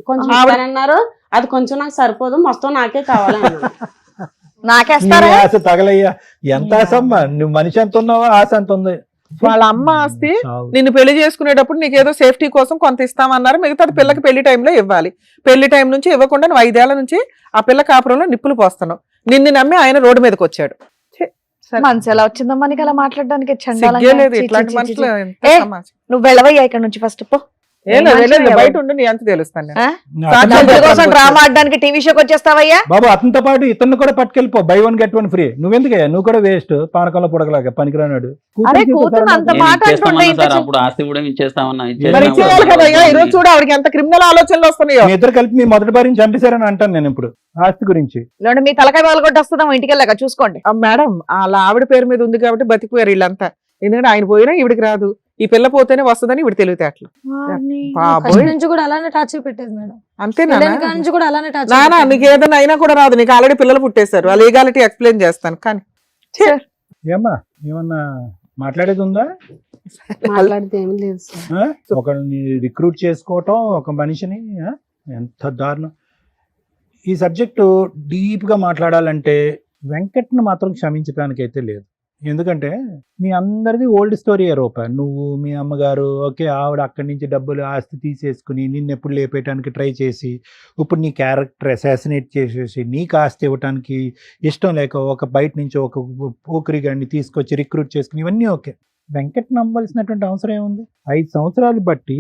కొంచెం ఆవిడ- ఇస్తానన్నారు, అది కొంచెం నాకు సరిపోదు, మొత్తం నాకే కావాలి అన్నారు. నాకేస్తారా? నీ ఆశ తగలయ్యా, ఎంత ఆశ అమ్మా, నువ్వు మనిషి ఎంత ఉన్నావో ఆశ ఎంత ఉంది. వాళ్ళ అమ్మ ఆస్తి చావు. నిన్ను పెళ్లి చేసుకునేటప్పుడు నీకేదో సేఫ్టీ కోసం కొంత ఇస్తామన్నారు, మిగతాది పిల్లకి పెళ్లి టైంలో ఇవ్వాలి. పెళ్లి టైం నుంచి ఇవ్వకుండా నువ్వు 5 ఏళ్ల నుంచి ఆ పిల్ల కాపురంలో నిప్పులు పోస్తున్నావు. నిన్ను నమ్మి ఆయన రోడ్డు మీదకి వచ్చాడు. మనసు ఎలా వచ్చిందమ్మా నీకు అలా మాట్లాడడానికి? చండాలంగా. సిగ్గే లేదు చీ, చీ, ఇట్లాంటి చీ, చీ, మనుషులు. చీ. ఎంత ఏ, సమాజం. నువ్వు వెళ్ళవయ్యా ఇక్కడ నుంచి ఫస్ట్ పో. ఏం లేదు, మనుషులు లేదు, ఎవరు? బయట ఉండి నీ అంత తెలుస్తాను నేను. ఆ? నా సాక్షి అతనితో డబ్బుల కోసం వచ్చాడు. డ్రామా ఆడడానికి టీవీ షోకి వచ్చేస్తావయ్యా? బాబు అతనితో పాటు ఇతన్ని కూడా పట్టుకెళ్ళిపో, buy 1 get 1 free. నువ్వెందుకయ్యా, నువ్వు కూడా వేస్ట్, పానకంలో పొడగలాగా పనికిరానాడు. అరే కూతురు అంత మాట అంటుండే ఇంత చూ- అప్పుడు ఆస్తి కూడా ఇచ్చేస్తామన్నా మరి ఇచ్చేయాలి కదా అయ్యా. ఈ రోజు చూడు ఆవిడకి ఎంత క్రిమినల్ ఆలోచనలు వస్తున్నాయో. మీ ఇద్దరు కలిపి మీ మొదటి భార్యని చంపేశారని అంటాను నేను ఇప్పుడు ఆస్తి గురించి. లేదంటే మీ తలకాయ పగలగొట్టేస్తుందాం ఇంటికి వెళ్ళాక చూసుకోండి. మేడం అలా ఆవిడ పేరు మీద ఉంది కాబట్టి బతికిపోయారు వీళ్ళంతా. ఎందుకంటే ఆయన పోయినా ఈవిడికి రాదు, ఈ పిల్ల పోతేనే వస్తుందని ఈవిడ తెలివితేటలు. ఫస్ట్ బాబోయ్, నుంచి కూడా అలానే టార్చర్ పెట్టేది మేడం. అంతేనా? పెళ్ళైన కాడ నుంచి కూడా అలానే టార్చర్ నానా పెట్టేది. నీకు ఏదైనా అయినా కూడా రాదు, నీకు ఆల్రెడీ పిల్లలు పుట్టేశారు. ఆ లీగాలిటీ ఎక్స్ప్లెయిన్ చేస్తాను కానీ ఏమ్మా ఏమన్నా మాట్లాడేది ఉందా? మాట్లాడితే ఏమీ లేదు సార్. ఒకరిని రిక్రూట్ చేసుకోవటం, ఒక మనిషిని, ఎంత దారుణం. ఈ సబ్జెక్టు డీప్ గా మాట్లాడాలంటే వెంకట్ను మాత్రం క్షమించడానికి అయితే లేదు. ఎందుకంటే మీ అందరిది ఓల్డ్ స్టోరీ రూప. నువ్వు మీ అమ్మగారు ఓకే, ఆవిడ అక్కడి నుంచి డబ్బులు ఆస్తి తీసేసుకుని నిన్ను ఎప్పుడు లేపేయడానికి ట్రై చేసి ఇప్పుడు నీ క్యారెక్టర్ అసాసినేట్ చేసేసి నీకు ఆస్తి ఇవ్వటానికి ఇష్టం లేక ఒక బయట నుంచి ఒక పోకరి గాడిని తీసుకొచ్చి రిక్రూట్ చేసుకుని ఇవన్నీ ఓకే. వెంకట్ నమ్మవలసినటువంటి అవసరం ఏముంది? 5 సంవత్సరాలు బట్టి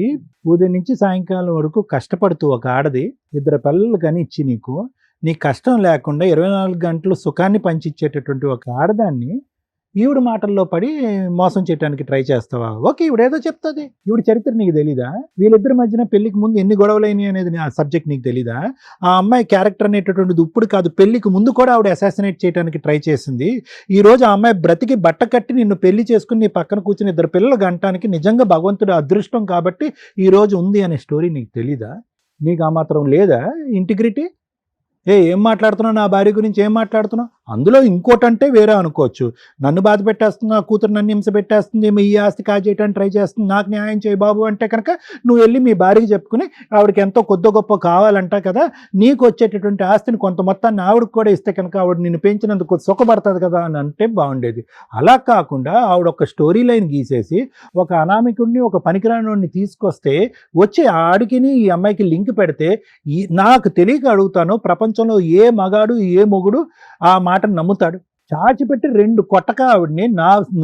ఉదయం నుంచి సాయంకాలం వరకు కష్టపడుతూ ఒక ఆడది 2 పిల్లలు కానీ ఇచ్చి నీకు కష్టం లేకుండా 24 గంటలు సుఖాన్ని పంచిచ్చేటటువంటి ఒక ఆడదాన్ని ఈవిడ మాటల్లో పడి మోసం చేయడానికి ట్రై చేస్తావా? ఓకే, ఈవిడేదో చెప్తుంది, ఈవిడ చరిత్ర నీకు తెలీదా? వీళ్ళిద్దరి మధ్యన పెళ్లికి ముందు ఎన్ని గొడవలైనాయి అనేది ఆ సబ్జెక్ట్ నీకు తెలీదా? ఆ అమ్మాయి క్యారెక్టర్ అనేటటువంటిది ఇప్పుడు కాదు, పెళ్లికి ముందు కూడా ఆవిడ అసాసినేట్ చేయడానికి ట్రై చేసింది. ఈ రోజు ఆ అమ్మాయి బ్రతికి బట్ట కట్టి నిన్ను పెళ్లి చేసుకుని నీ పక్కన కూర్చుని 2 పిల్లలు గంటానికి నిజంగా భగవంతుడు అదృష్టం కాబట్టి ఈ రోజు ఉంది అనే స్టోరీ నీకు తెలీదా? నీకు ఆ మాత్రం లేదా ఇంటిగ్రిటీ? ఏం మాట్లాడుతున్నావు, నా భార్య గురించి ఏం మాట్లాడుతున్నావు? అందులో ఇంకోటంటే వేరే అనుకోవచ్చు, నన్ను బాధ పెట్టేస్తుంది, నా కూతురు నన్ను హింస పెట్టేస్తుంది, ఈ ఆస్తి కాజేయడానికి ట్రై చేస్తుంది, నాకు న్యాయం చేయి బాబు అంటే కనుక నువ్వు వెళ్ళి మీ భార్యకి చెప్పుకుని ఆవిడకి ఎంతో కొద్ది గొప్ప కావాలంట కదా, నీకు వచ్చేటటువంటి ఆస్తిని కొంత మొత్తాన్ని ఆవిడకి కూడా ఇస్తే కనుక ఆవిడ నిన్ను పెంచినందుకు సుఖపడుతుంది కదా అని అంటే బాగుండేది. అలా కాకుండా ఆవిడ ఒక స్టోరీ లైన్ గీసేసి ఒక అనామికుడిని, ఒక పనికిరాని తీసుకొస్తే వచ్చి ఆడికిని ఈ అమ్మాయికి లింక్ పెడితే నాకు తెలియక అడుగుతాను, ప్రపంచంలో ఏ మగాడు ఏ మొగుడు ఆ మాటను నమ్ముతాడు? చాచిపెట్టి 2 కొట్టక ఆవిడ్ని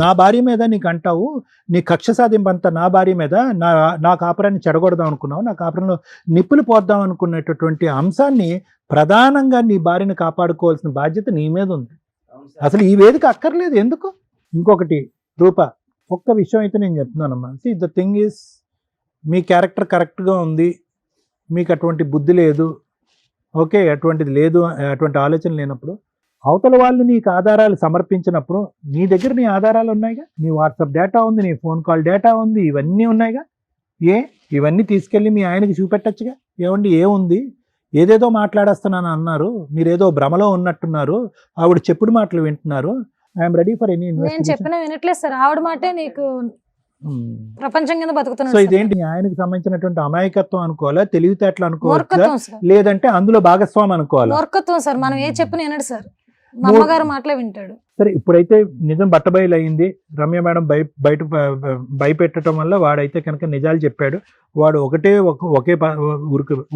నా భార్య మీద నీకు అంటావు, నీ కక్ష సాధింపంతా నా భార్య మీద, నా కాపురాన్ని చెడగొడదాం అనుకున్నావు, నా కాపురంలో నిప్పులు పోద్దాం అనుకునేటటువంటి అంశాన్ని ప్రధానంగా నీ భార్యను కాపాడుకోవాల్సిన బాధ్యత నీ మీద ఉంది. అసలు ఈ వేదిక అక్కర్లేదు ఎందుకు? ఇంకొకటి రూప, ఒక్క విషయం అయితే నేను చెప్తున్నానమ్మా, ద థింగ్ ఈస్ మీ క్యారెక్టర్ కరెక్ట్గా ఉంది, మీకు అటువంటి బుద్ధి లేదు, ఓకే, అటువంటిది లేదు, అటువంటి ఆలోచన లేనప్పుడు అవతల వాళ్ళు నీకు ఆధారాలు సమర్పించినప్పుడు నీ దగ్గర నీ ఆధారాలు ఉన్నాయిగా, నీ వాట్సాప్ డేటా ఉంది, నీ ఫోన్ కాల్ డేటా ఉంది, ఇవన్నీ ఉన్నాయిగా. ఇవన్నీ తీసుకెళ్ళి మీ ఆయనకి చూపెట్టచ్చుగా, ఏమండి ఏముంది, ఏదేదో మాట్లాడేస్తున్నాను అన్నారు, మీరేదో భ్రమలో ఉన్నట్టున్నారు, ఆవిడ చెప్పుడు మాటలు వింటున్నారు, ఐఎమ్ రెడీ ఫర్ ఎనీ నేను ఇన్వెస్టిగేషన్. చెప్పిన వినట్లేదు సార్, ఆవిడ మాటే నీకు ప్రపంచం కింద సో బతుకుతున్నాను. ఇదేంటి, ఆయనకి సంబంధించినటువంటి అమాయకత్వం అనుకోవాలా, తెలివితేటలు అనుకోవాలా, మూర్ఖత్వం సార్, లేదంటే అందులో భాగస్వామి అనుకోవాలా? మూర్ఖత్వం సార్. మనం ఏ చెప్పిన వినడు సార్, మా అమ్మగారు మాటలే వింటాడు. సరే, ఇప్పుడైతే నిజం బట్టబయలు అయింది, రమ్య మేడం బయట భయపెట్టడం వల్ల వాడైతే కనుక నిజాలు చెప్పాడు, వాడు ఒకే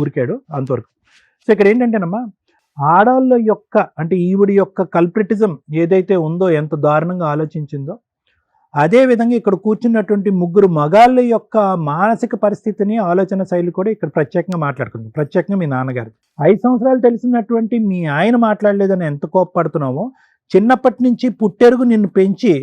ఉరికాడు అంతవరకు. సో ఇక్కడ ఏంటంటేనమ్మా, ఆడవాళ్ళ యొక్క అంటే ఈవిడి యొక్క కల్ప్రిటిజం ఏదైతే ఉందో, ఎంత దారుణంగా ఆలోచించిందో, అదే విధంగా ఇక్కడ కూర్చున్నటువంటి 3 మగాళ్ళ యొక్క మానసిక పరిస్థితిని, ఆలోచన శైలి కూడా ఇక్కడ ప్రత్యేకంగా మాట్లాడుకుంది. ప్రత్యేకంగా మీ నాన్నగారు 5 సంవత్సరాలు తెలిసినటువంటి మీ ఆయన మాట్లాడలేదని ఎంత కోపపడుతున్నామో, చిన్నప్పటి నుంచి పుట్టెరుగు నిన్ను పెంచి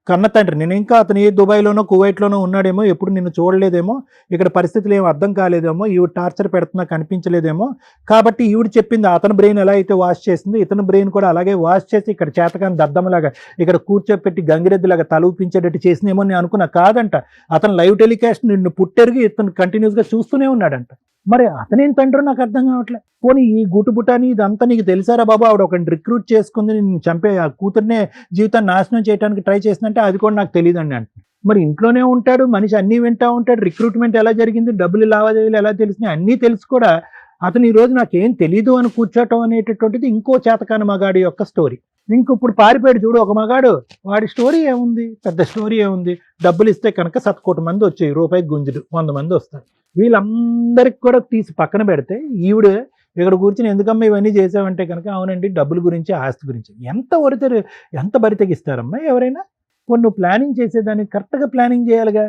కన్న తండ్రి, నేను ఇంకా అతను ఏ దుబాయ్లోనో కువైట్లోనో ఉన్నాడేమో, ఎప్పుడు నిన్ను చూడలేదేమో, ఇక్కడ పరిస్థితులు ఏమో అర్థం కాలేదేమో, ఈవిడ టార్చర్ పెడుతున్నా కనిపించలేదేమో, కాబట్టి ఈవిడ చెప్పింది అతని బ్రెయిన్ ఎలా అయితే వాష్ చేసింది, ఇతని బ్రెయిన్ కూడా అలాగే వాష్ చేసి ఇక్కడ చేతకాని దద్దమ్మలాగా ఇక్కడ కూర్చోపెట్టి గంగిరెద్దులాగా తలూపించేటట్టు చేసినేమో నేను అనుకున్నా. కాదంట, అతను లైవ్ టెలికాస్ట్ నిన్ను పుట్టెరిగి ఇతను కంటిన్యూస్గా చూస్తూనే ఉన్నాడంట. మరి అతనేం తండ్రో నాకు అర్థం కావట్లేదు. పోనీ ఈ గుటుబుటాని ఇదంతా నీకు తెలిసారా బాబు, ఆవిడ ఒకరిని రిక్రూట్ చేసుకుంది, నేను చంపే ఆ కూతుర్నే జీవితాన్ని నాశనం చేయడానికి ట్రై చేసినంటే అది కూడా నాకు తెలియదండి అంటే. మరి ఇంట్లోనే ఉంటాడు మనిషి, అన్నీ వింటూ ఉంటాడు, రిక్రూట్మెంట్ ఎలా జరిగింది, డబ్బులు లావాదేవీలు ఎలా తెలిసినాయి అన్నీ తెలుసు కూడా అతను ఈ రోజు నాకేం తెలీదు అని కూర్చోటం అనేటటువంటిది ఇంకో చేతకాని మగాడి యొక్క స్టోరీ. ఇప్పుడు పారిపోయాడు చూడు ఒక మగాడు, వాడి స్టోరీ ఏముంది, పెద్ద స్టోరీ ఏముంది, డబ్బులు ఇస్తే కనుక 100 కోట్ల మంది వచ్చాయి, రూపాయికి గుంజుడు 100 మంది వస్తారు. వీళ్ళందరికి కూడా తీసి పక్కన పెడితే ఈవిడ ఇక్కడ కూర్చుని ఎందుకమ్మా ఇవన్నీ చేసావంటే కనుక, అవునండి డబ్బుల గురించి ఆస్తి గురించి. ఎంత బరి తెగిస్తారమ్మా ఎవరైనా? నువ్వు ప్లానింగ్ చేసేదాన్ని కరెక్ట్గా ప్లానింగ్ చేయాలిగా.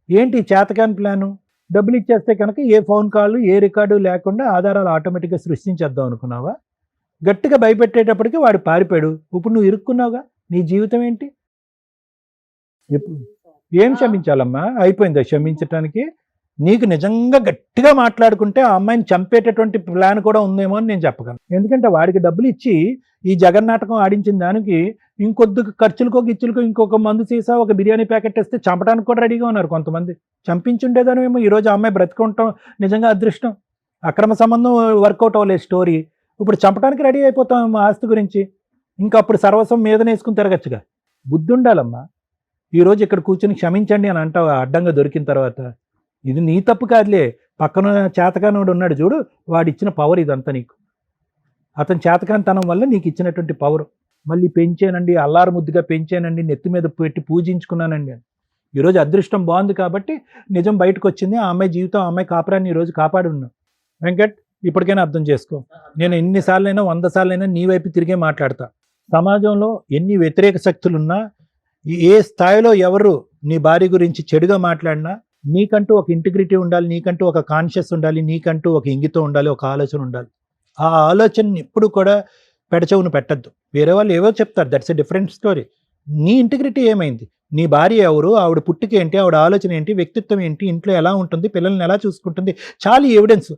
ఏంటి చేతకాని ప్లాను? డబ్బులు ఇచ్చేస్తే కనుక ఏ ఫోన్ కాల్ ఏ రికార్డు లేకుండా ఆధారాలు ఆటోమేటిక్గా సృష్టించేద్దాం అనుకున్నావా? గట్టిగా భయపెట్టేటప్పటికి వాడు పారిపోయాడు, ఇప్పుడు నువ్వు ఇరుక్కున్నావుగా, నీ జీవితం ఏంటి? ఏం క్షమించాలమ్మా, అయిపోయిందా క్షమించటానికి? నీకు నిజంగా గట్టిగా మాట్లాడుకుంటే ఆ అమ్మాయిని చంపేటటువంటి ప్లాన్ కూడా ఉందేమో అని నేను చెప్పగలను. ఎందుకంటే వాడికి డబ్బులు ఇచ్చి ఈ జగన్నాటకం ఆడించిన దానికి ఇంకొద్ది ఖర్చులకో గిచ్చులకో ఇంకొక మందు సీసా ఒక బిర్యానీ ప్యాకెట్ ఇస్తే చంపడానికి కూడా రెడీగా ఉన్నారు కొంతమంది. చంపించుండేదానేమో ఈరోజు ఆ అమ్మాయి బ్రతుకుంటాం నిజంగా అదృష్టం. అక్రమ సంబంధం వర్కౌట్ అవ్వలేదు స్టోరీ, ఇప్పుడు చంపడానికి రెడీ అయిపోతాం ఆస్తి గురించి. ఇంకా అప్పుడు సర్వస్వం మీదనేసుకుని తిరగచ్చుగా. బుద్ధి ఉండాలమ్మా. ఈరోజు ఇక్కడ కూర్చొని క్షమించండి అని అంటావు అడ్డంగా దొరికిన తర్వాత. ఇది నీ తప్పు కాదులే, పక్కన చేతకానోడు ఉన్నాడు చూడు, వాడిచ్చిన పవర్ ఇదంతా నీకు. అతని చేతకానితనం వల్ల నీకు ఇచ్చినటువంటి పవర్. మళ్ళీ పెంచానండి, అల్లారు ముద్దుగా పెంచానండి, నెత్తి మీద పెట్టి పూజించుకున్నానండి అని. ఈరోజు అదృష్టం బాగుంది కాబట్టి నిజం బయటకు వచ్చింది. ఆ అమ్మాయి జీవితం, ఆ అమ్మాయి కాపురాన్ని ఈరోజు కాపాడి ఉన్నాం. వెంకట్, ఇప్పటికైనా అర్థం చేసుకో. నేను ఎన్నిసార్లైనా 100 సార్లైనా నీ వైపు తిరిగే మాట్లాడతా. సమాజంలో ఎన్ని వ్యతిరేక శక్తులున్నా, ఏ స్థాయిలో ఎవరు నీ భార్య గురించి చెడుగా మాట్లాడినా, నీకంటూ ఒక ఇంటిగ్రిటీ ఉండాలి, నీకంటూ ఒక కాన్షియస్ ఉండాలి, నీకంటూ ఒక ఇంగితం ఉండాలి, ఒక ఆలోచన ఉండాలి. ఆ ఆలోచనని ఎప్పుడు కూడా పెడచెవును పెట్టద్దు. వేరే వాళ్ళు ఏవో చెప్తారు, దట్స్ ఎ డిఫరెంట్ స్టోరీ. నీ ఇంటిగ్రిటీ ఏమైంది? నీ భార్య ఎవరు, ఆవిడ పుట్టుక ఏంటి, ఆవిడ ఆలోచన ఏంటి, వ్యక్తిత్వం ఏంటి, ఇంట్లో ఎలా ఉంటుంది, పిల్లల్ని ఎలా చూసుకుంటుంది, చాలా ఎవిడెన్స్.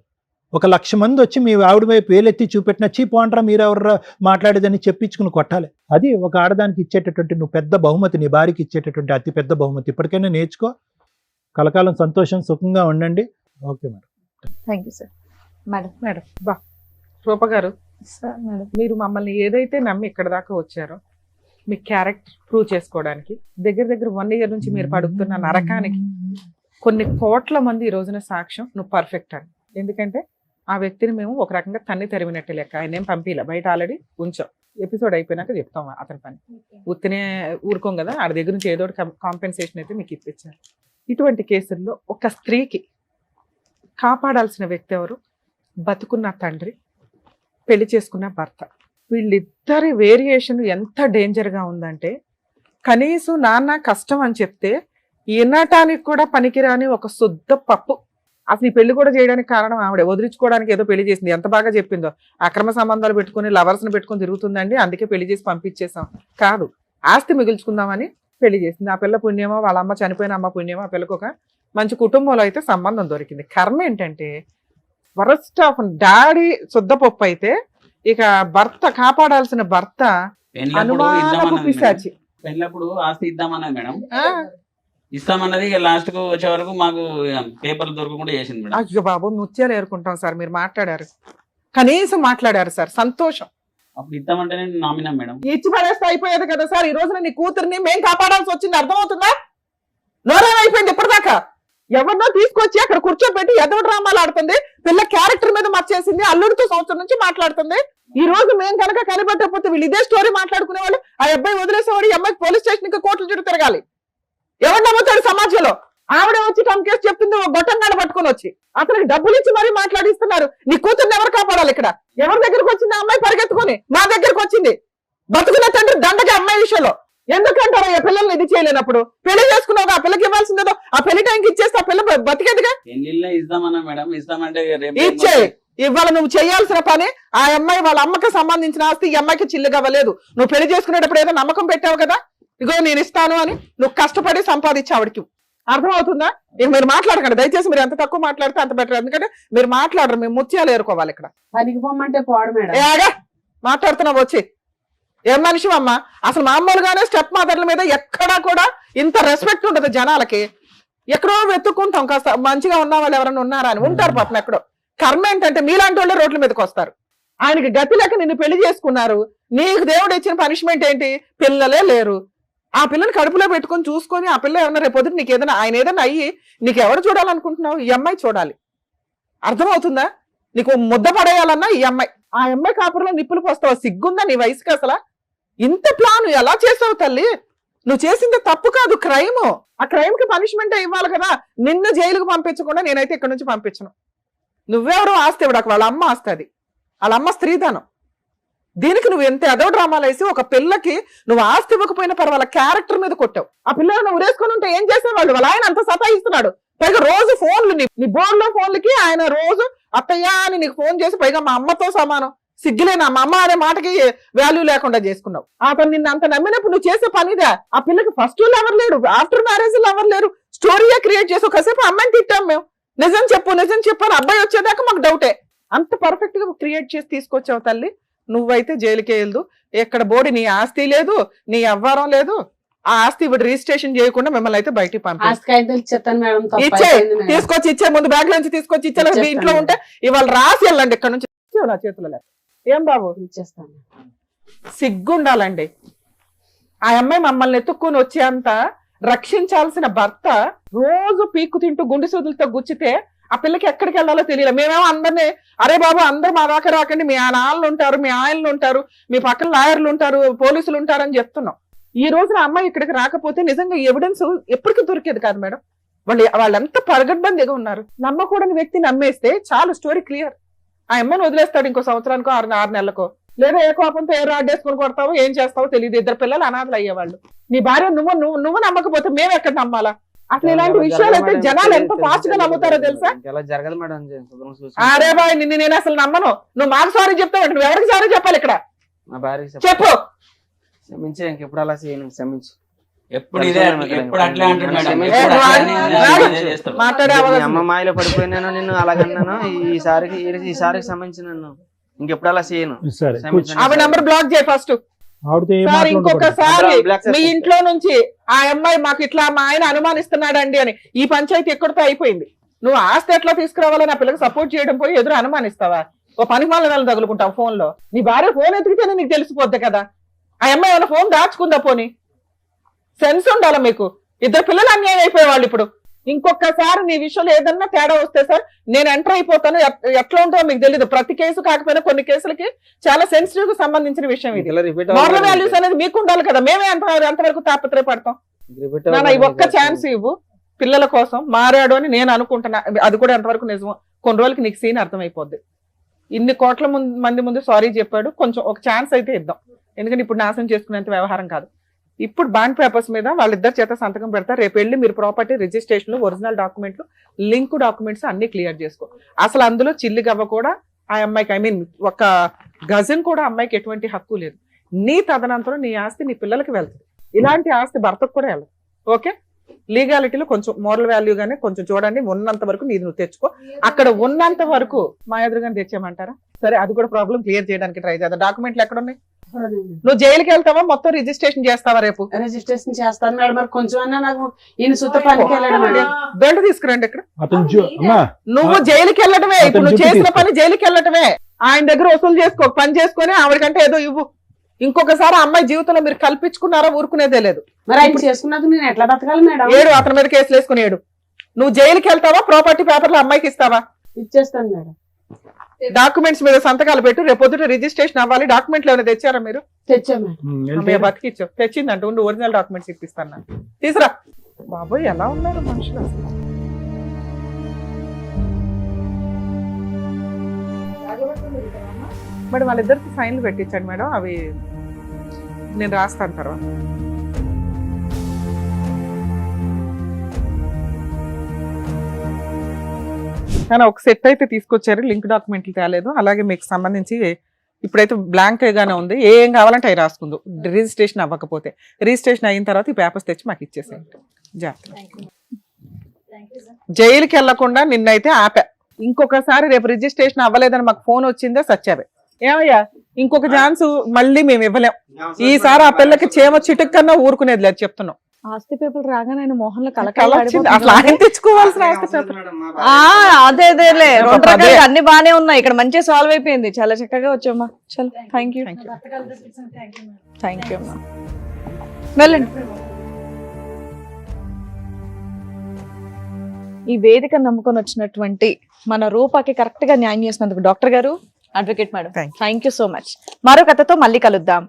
1,00,000 మంది వచ్చి మీ ఆవిడ వైపు వేలెత్తి చూపెట్టిన చీప్ అంటారా మీరు ఎవరు మాట్లాడేదని చెప్పించుకుని కొట్టాలి. అది ఒక ఆడదానికి ఇచ్చేటటువంటి నువ్వు పెద్ద బహుమతి, నీ భార్యకి ఇచ్చేటటువంటి అతి పెద్ద బహుమతి. ఇప్పటికైనా నేర్చుకో. కలకాలం సంతోషం సుఖంగా ఉండండి. Okay madam. Thank you sir. Madam madam Roopa garu, sir madam మీరు మమ్మల్ని ఏదైతే నమ్మి ఇక్కడ దాకా వచ్చారో మీ క్యారెక్టర్ ప్రూవ్ చేసుకోవడానికి దగ్గర 1 year నుంచి మీరు పడుతున్న నరకానికి కొన్ని కోట్ల మంది ఈ రోజున సాక్ష్యం నువ్వు పర్ఫెక్ట్ అని. ఎందుకంటే ఆ వ్యక్తిని మేము ఒక రకంగా తన్ని తరిమినట్టు లెక్క. ఆయన ఏం పంపిలా, బయట ఆల్రెడీ ఉంచాం. ఎపిసోడ్ అయిపోయినాక చెప్తాం అతని పని. ఉత్తినే ఊరుకోం కదా, ఆడ దగ్గర నుంచి ఏదో కాంపెన్సేషన్ అయితే మీకు ఇప్పించారు. ఇటువంటి కేసుల్లో ఒక స్త్రీకి కాపాడాల్సిన వ్యక్తి ఎవరు? బతుకున్న తండ్రి, పెళ్లి చేసుకున్న భర్త. వీళ్ళిద్దరి వేరియేషన్ ఎంత డేంజర్గా ఉందంటే, కనీసం నాన్న కష్టం అని చెప్తే వినటానికి కూడా పనికిరాని ఒక శుద్ధ పప్పు. అసలు ఈ పెళ్లి కూడా చేయడానికి కారణం ఆవిడే. వదిలించుకోవడానికి ఏదో పెళ్లి చేసింది. ఎంత బాగా చెప్పిందో, అక్రమ సంబంధాలు పెట్టుకుని లవర్స్ని పెట్టుకుని తిరుగుతుందండి, అందుకే పెళ్లి చేసి పంపించేసాం. కాదు, ఆస్తి మిగుల్చుకుందామని పెళ్లి చేసింది. ఆ పిల్ల పుణ్యమో, వాళ్ళ అమ్మ చనిపోయిన అమ్మ పుణ్యమో, ఆ పిల్లకు ఒక మంచి కుటుంబంలో అయితే సంబంధం దొరికింది. కర్మ ఏంటంటే వరస్ట్ ఆఫ్ డాడీ శుద్ధపప్పు అయితే, ఇక భర్త కాపాడాల్సిన భర్త అనుమానపు పిశాచి. పెళ్ళప్పుడు ఆస్తి ఇద్దామన్నది మేడం, ఆ, ఇస్తామన్నది. లాస్ట్ కు వచ్చే వరకు మాకు పేపర్లు దొరకకుండా చేసింది మేడం. అయ్యో బాబు, ముత్యాలు ఏరుకుంటాం సార్. మీరు మాట్లాడారు, కనీసం మాట్లాడారు సార్, సంతోషం. అప్పుడు ఇద్దామంటే నేను నామినా మేడం. ఇచ్చి పడేస్తే అయిపోయేది కదా సార్. ఈ రోజున నీ కూతుర్ని మేం కాపాడాల్సి వచ్చింది, అర్థమవుతుందా? నోరేమైపోయింది ఇప్పటిదాకా. ఎవరినో తీసుకొచ్చి అక్కడ కూర్చోబెట్టి ఎదవ డ్రామాలు ఆడుతుంది. పిల్ల క్యారెక్టర్ మీద మర్చేసింది. అల్లుడితో సంవత్సరం నుంచి మాట్లాడుతుంది. ఈ రోజు మేము కనుక కనిపెట్టకపోతే వీళ్ళు ఇదే స్టోరీ మాట్లాడుకునే వాళ్ళు. ఆ అబ్బాయి వదిలేసేవాడు, ఈ అమ్మాయికి పోలీస్ స్టేషన్ ఇంకా కోర్టుల చుట్టూ తిరగాలి. ఎవరు నమ్ముతాడు సమాజంలో? ఆవిడ వచ్చి టమ్ కేసు చెప్తుంది, ఒక గొట్టంగాడ పట్టుకుని వచ్చి అతనికి డబ్బులు ఇచ్చి మరీ మాట్లాడిస్తున్నారు. నీ కూతుర్ని ఎవరు కాపాడాలి ఇక్కడ? ఎవరి దగ్గరకు వచ్చింది ఆ అమ్మాయి? పరిగెత్తుకొని మా దగ్గరకు వచ్చింది. బతుకున్న తండ్రి దండగా అమ్మాయి విషయంలో. ఎందుకంటారు ఆ పిల్లల్ని ఇది చేయలేనప్పుడు? పెళ్లి చేసుకున్నావు, ఆ పిల్లకి ఇవ్వాల్సిందేదో ఆ పెళ్లి టైంకి ఇచ్చేస్తే ఆ పిల్ల బతికేదిగా. పెళ్లిళ్ళే ఇద్దామన్నా మేడం, ఇస్తామంటే ఇచ్చే. ఇవాళ నువ్వు చేయాల్సిన పని, ఆ అమ్మాయి వాళ్ళ అమ్మకి సంబంధించిన ఆస్తి ఈ అమ్మాయికి చిల్లుగా అవ్వలేదు. నువ్వు పెళ్లి చేసుకునేటప్పుడు ఏదో నమ్మకం పెట్టావు కదా, ఇగో నేను ఇస్తాను అని. నువ్వు కష్టపడి సంపాదించి ఆవిడకి. అర్థమవుతుందా? ఇక మీరు మాట్లాడకండి దయచేసి. మీరు ఎంత తక్కువ మాట్లాడితే అంత బెటర్. ఎందుకంటే మీరు మాట్లాడరు, మేము ముత్యాలు ఏరుకోవాలి ఇక్కడ. పనికి పోమంటే పోడు మేడం. ఏగా మాట్లాడుతున్నావు వచ్చి. ఏం మనిషి అమ్మ? అసలు మామూలుగానే స్టెప్ మదర్ల మీద ఎక్కడా కూడా ఇంత రెస్పెక్ట్ ఉండదు జనాలకి. ఎక్కడో వెతుక్కుంటాం కాస్త మంచిగా ఉన్న వాళ్ళు ఎవరైనా ఉన్నారా అని. ఉంటారు పాపం ఎక్కడో. కర్మ ఏంటంటే మీలాంటి వాళ్ళే రోడ్ల మీదకి వస్తారు. ఆయనకి గతి లేక నిన్ను పెళ్లి చేసుకున్నారు. నీకు దేవుడు ఇచ్చిన పనిష్మెంట్ ఏంటి? పిల్లలే లేరు. ఆ పిల్లని కడుపులో పెట్టుకొని చూసుకొని ఆ పిల్ల ఏమన్నా రేపు పొద్దున నీకు ఏదైనా, ఆయన ఏదైనా అయ్యి నీకు ఎవరు చూడాలనుకుంటున్నావు? ఈ అమ్మాయి చూడాలి. అర్థమవుతుందా? నీకు ముద్ద పడేయాలన్నా ఈ అమ్మాయి. ఆ అమ్మాయి కాపురంలో నిప్పులు పోస్తావు. సిగ్గుందా నీ వయసుకి అసలు? ఇంత ప్లాన్ ఎలా చేసావు తల్లి? నువ్వు చేసింది తప్పు కాదు, క్రైమ్. ఆ క్రైమ్ కి పనిష్మెంట్ ఇవ్వాలి కదా. నిన్ను జైలుకు పంపించకుండా నేనైతే ఇక్కడ నుంచి పంపించను. నువ్వెవరో ఆస్తి ఇవ్వడానికి, వాళ్ళ అమ్మ ఆస్తి అది. వాళ్ళ అమ్మ స్త్రీధనం. దీనికి నువ్వు ఎంత ఎదో డ్రామాలు వేసి ఒక పిల్లకి నువ్వు ఆస్తి ఇవ్వకపోయినా పర్వాల క్యారెక్టర్ మీద కొట్టావు. ఆ పిల్లలు నువ్వు ఉరేసుకొని ఉంటే ఏం చేసేవాళ్ళు? వాళ్ళ ఆయన అంత సతాయిస్తున్నాడు. పైగా రోజు ఫోన్లు, నీ బోర్డులో ఫోన్లకి ఆయన రోజు అత్తయ్య అని నీకు ఫోన్ చేసి, పైగా మా అమ్మతో సమానం. సిగ్గులేనా? మా అమ్మ అనే మాటకి వాల్యూ లేకుండా చేసుకున్నావు. అతను నిన్ను అంత నమ్మినప్పుడు నువ్వు చేసే పనిదా? ఆ పిల్లకి ఫస్ట్ ఎవరు లేడు, ఆఫ్టర్ మ్యారేజ్ ఎవరు లేరు. స్టోరీయే క్రియేట్ చేసి కాసేపు అమ్మాయిని తిట్టాం మేము. నిజం చెప్పు అని అబ్బాయి వచ్చేదాకా మాకు డౌటే. అంత పర్ఫెక్ట్ గా క్రియేట్ చేసి తీసుకొచ్చావు తల్లి. నువ్వైతే జైలుకే వెళ్దు. ఎక్కడ బోడి నీ ఆస్తి లేదు, నీ అవ్వారం లేదు. ఆ ఆస్తి ఇప్పుడు రిజిస్ట్రేషన్ చేయకుండా మిమ్మల్ని అయితే బయటికి తీసుకొచ్చి ఇచ్చే. ముందు బ్యాగ్ నుంచి తీసుకొచ్చి ఇచ్చే. మీ ఇంట్లో ఉంటే ఇవాళ రాసి వెళ్ళండి ఇక్కడ నుంచి. నా చేతుల్లో ఏం బాబు ఇచ్చేస్తాను. సిగ్గుండాలండి. ఆ అమ్మాయి మమ్మల్ని ఎత్తుక్కుని వచ్చేంత రక్షించాల్సిన భర్త రోజు పీక్కు తింటూ గుండె సూదులతో గుచ్చితే ఆ పిల్లకి ఎక్కడికి వెళ్ళాలో తెలియదు. మేమేమో అందరినీ, అరే బాబు అందరూ మా దాకా రాకండి, మీ నాన్నలు ఉంటారు, మీ ఆయనలు ఉంటారు, మీ పక్కన లాయర్లు ఉంటారు, పోలీసులు ఉంటారు అని చెప్తున్నాం. ఈ రోజున అమ్మాయి ఇక్కడికి రాకపోతే నిజంగా ఎవిడెన్స్ ఎప్పటికీ దొరికేది కాదు మేడం. వాళ్ళంతా పరగడ్బందీగా ఉన్నారు. నమ్మకూడని వ్యక్తి నమ్మేస్తే చాలు, స్టోరీ క్లియర్. ఆ అమ్మాయిని వదిలేస్తాడు ఇంకో సంవత్సరానికో 6 నెలలకో. లేదా ఏ కోపంతో ఏ రాడ్డేసుకుని కొడతావో ఏం చేస్తావో తెలియదు. 2 పిల్లలు అనాథలు అయ్యేవాళ్ళు. నీ భార్య నువ్వు నమ్మకపోతే మేము ఎక్కడ నమ్మాలా? అసలు ఇలాంటి విషయాలు అయితే జనాలు ఎంత ఫాస్ట్ గా నమ్ముతారో తెలుసా? జరగదు మేడం. అరే బాయ్, నేను అసలు నమ్మను. నువ్వు మాకు సారీ చెప్తావు, నువ్వు ఎవరికి సారీ చెప్పాలి ఇక్కడ? చెప్పు. క్షమించే ఇంకెప్పుడు అలా చేయను, క్షమించు. ఎప్పుడు ఇదే ఎప్పుడు అట్లే అంటాడు మేడం. ఏ, ఎప్పుడు వాడు- అట్లే అని వాడు- ఇదే చేస్తాడు. మాట్లాడే మీ అవకాశం అమ్మ మాయలో పడిపోయినాను, నిన్ను అలాగన్నాను. ఈసారికి క్షమించు నన్ను, ఇంకెప్పుడు అలా చేయను. సరే క్షమించండి. ఆవిడ నంబర్ బ్లాక్ చేయి ఫస్ట్. ఆవిడతో ఏ సార్ మాట్లాడకూడదు. ఇంకొకసారి బ్లాక్ మీ చేస్తాను. ఇంట్లో నుంచి ఆ అమ్మాయి మాకు ఇట్లా మా ఆయన అనుమానిస్తున్నాడండి అని ఈ పంచాయతీ ఎక్కడితో అయిపోయింది. నువ్వు ఆస్తి ఎట్లా తీసుకురావాలని ఆ పిల్లకి సపోర్ట్ చేయడం పోయి ఎదురు అనుమానిస్తావా? ఓ పని వాళ్ళ తగులుకుంటావు ఫోన్ లో. నీ భార్య ఫోన్ ఎతికితేనే నీకు తెలిసిపోద్ది కదా. ఆ అమ్మాయి ఏమైనా ఫోన్ దాచుకుందా? పోనీ సెన్స్ ఉండాలా మీకు. ఇద్దరు పిల్లలు అన్యాయం అయిపోయేవాళ్ళు. ఇప్పుడు ఇంకొకసారి నీ విషయంలో ఏదన్నా తేడా వస్తే సార్ నేను ఎంటర్ అయిపోతాను. ఎట్లా ఉంటుందో మీకు తెలియదు. ప్రతి కేసు కాకపోయినా కొన్ని కేసులకి చాలా సెన్సిటివ్ కు సంబంధించిన విషయం ఇది. ఇలా రిపీట్ మోరల్ వాల్యూస్ అనేది మీకు ఉండాలి కదా. మేమే ఎంతవరకు తాపత్రయపడతాం. నాన్న ఈ ఒక్క ఛాన్స్ ఇవ్వు పిల్లల కోసం. మారాడు అని నేను అనుకుంటున్నా. అది కూడా ఎంతవరకు నిజమో కొన్ని రోజులకి నీకు సీన్ అర్థమైపోద్ది. ఇన్ని కోట్ల మంది ముందు సారీ చెప్పాడు, కొంచెం ఒక ఛాన్స్ అయితే ఇద్దాం. ఎందుకంటే ఇప్పుడు నాశనం చేసుకునేంత వ్యవహారం కాదు. ఇప్పుడు బాండ్ పేపర్స్ మీద వాళ్ళిద్దరు చేత సంతకం పెడతారు. రేపు వెళ్ళి మీరు ప్రాపర్టీ రిజిస్ట్రేషన్, ఒరిజినల్ డాక్యుమెంట్లు, లింక్ డాక్యుమెంట్స్ అన్ని క్లియర్ చేసుకో. అసలు అందులో చిల్లి గవ్వ కూడా ఆ అమ్మాయికి, ఐ మీన్ ఒక గజన్ కూడా అమ్మాయికి ఎటువంటి హక్కు లేదు. నీ తదనంతరం నీ ఆస్తి నీ పిల్లలకి వెళ్తుంది. ఇలాంటి ఆస్తి భర్తకు కూడా వెళ్ళదు. ఓకే, లీగాలిటీలో కొంచెం మోరల్ వాల్యూ గానే కొంచెం చూడండి. ఉన్నంత వరకు నీది నువ్వు తెచ్చుకో. అక్కడ ఉన్నంత వరకు మా ఎదురుగానే తెచ్చామంటారా? సరే, అది కూడా ప్రాబ్లం క్లియర్ చేయడానికి ట్రై చేద్దాం. డాక్యుమెంట్లు ఎక్కడ ఉన్నాయి? నువ్వు జైలుకి వెళ్తావా? మొత్తం రిజిస్ట్రేషన్ చేస్తావా? రేపు రిజిస్ట్రేషన్ చేస్తాను మేడం. మరి కొంచెం నాకు ఈయన సుత్త పనికి వెళ్ళడం మేడం. దండ తీసుకురండి. ఇక్కడ అతను అమ్మా నువ్వు జైలుకి వెళ్ళటమే. ఇప్పుడు నువ్వు చేసిన పని జైలుకి వెళ్ళటమే. ఆయన దగ్గర వసూలు చేసుకో, పని చేసుకొని ఆవిడకంటే ఏదో ఇవ్వు. ఇంకొకసారి అమ్మాయి జీవితంలో మీరు కల్పించుకున్నారా? ఊరుకునేదే లేదు. మరి ఆయన చేసుకున్నాక నేను ఎట్లా బతకాలి మేడం? ఏడు, అతని మీద కేసులు వేసుకుని ఏడు. నువ్వు జైలుకి వెళ్తావా? ప్రాపర్టీ పేపర్లు అమ్మాయికి ఇస్తావా? ఇచ్చేస్తాను మేడం. డాక్యుమెంట్స్ మీద సంతకాలు పెట్టు. రేపు పొద్దుట రిజిస్ట్రేషన్ అవ్వాలి. డాక్యుమెంట్లు ఏమైనా తెచ్చారా మీరు? తెచ్చా మేడం. అమ్మయ్య బతికిచ్చావు. తెచ్చిందంట. ఉండు, ఒరిజినల్ డాక్యుమెంట్స్ ఇప్పిస్తాను. తీసురా. బాబోయ్, ఎలా ఉన్నారు మనుషులు అసలు. మేడం వాళ్ళిద్దరికి సైన్లు పెట్టించండి మేడం. అవి నేను రాస్తాను తర్వాత. కానీ ఒక సెట్ అయితే తీసుకొచ్చారు. లింక్ డాక్యుమెంట్లు తేలేదు. అలాగే మీకు సంబంధించి ఇప్పుడైతే బ్లాంక్ గానే ఉంది. ఏం కావాలంటే అవి రాసుకుందు. రిజిస్ట్రేషన్ అవ్వకపోతే రిజిస్ట్రేషన్ అయిన తర్వాత ఈ పేపర్స్ తెచ్చి మాకు ఇచ్చేసేయండి. జాగ్రత్త. జైలుకి వెళ్లకుండా నిన్నైతే ఆపా. ఇంకొకసారి రేపు రిజిస్ట్రేషన్ అవ్వలేదని మాకు ఫోన్ వచ్చిందే సచ్చావే. ఏమయ్యా, ఇంకొక ఛాన్స్ మళ్ళీ మేము ఇవ్వలేం. ఈసారి ఆ పిల్లకి చేమ చిటుక్ కన్నా ఊరుకునేది లేదు చెప్తున్నాం. ఆస్తి పేపర్ రాగానే ఆయన మోహన్లో కలొచ్చింది. అసలు ఆయన తెచ్చుకోవాల్సిన ఆస్తి పేపర్. అదేదేలే ఒక రెండు పదే. రకాలుగా అన్ని బానే ఉన్నాయి. ఇక్కడ మంచిగా సాల్వ్ అయిపోయింది. చాలా చక్కగా వచ్చామ్మా. చలో, థ్యాంక్ యూ. థ్యాంక్ యూ అమ్మా. వెళ్ళండి. ఈ వేదిక నమ్ముకొని వచ్చినటువంటి మన రూపాకి కరెక్ట్ గా న్యాయం చేసినందుకు డాక్టర్ గారు, advocate madam, Thank you. Thank you so much. మరో కథతో మళ్ళీ కలుద్దాం.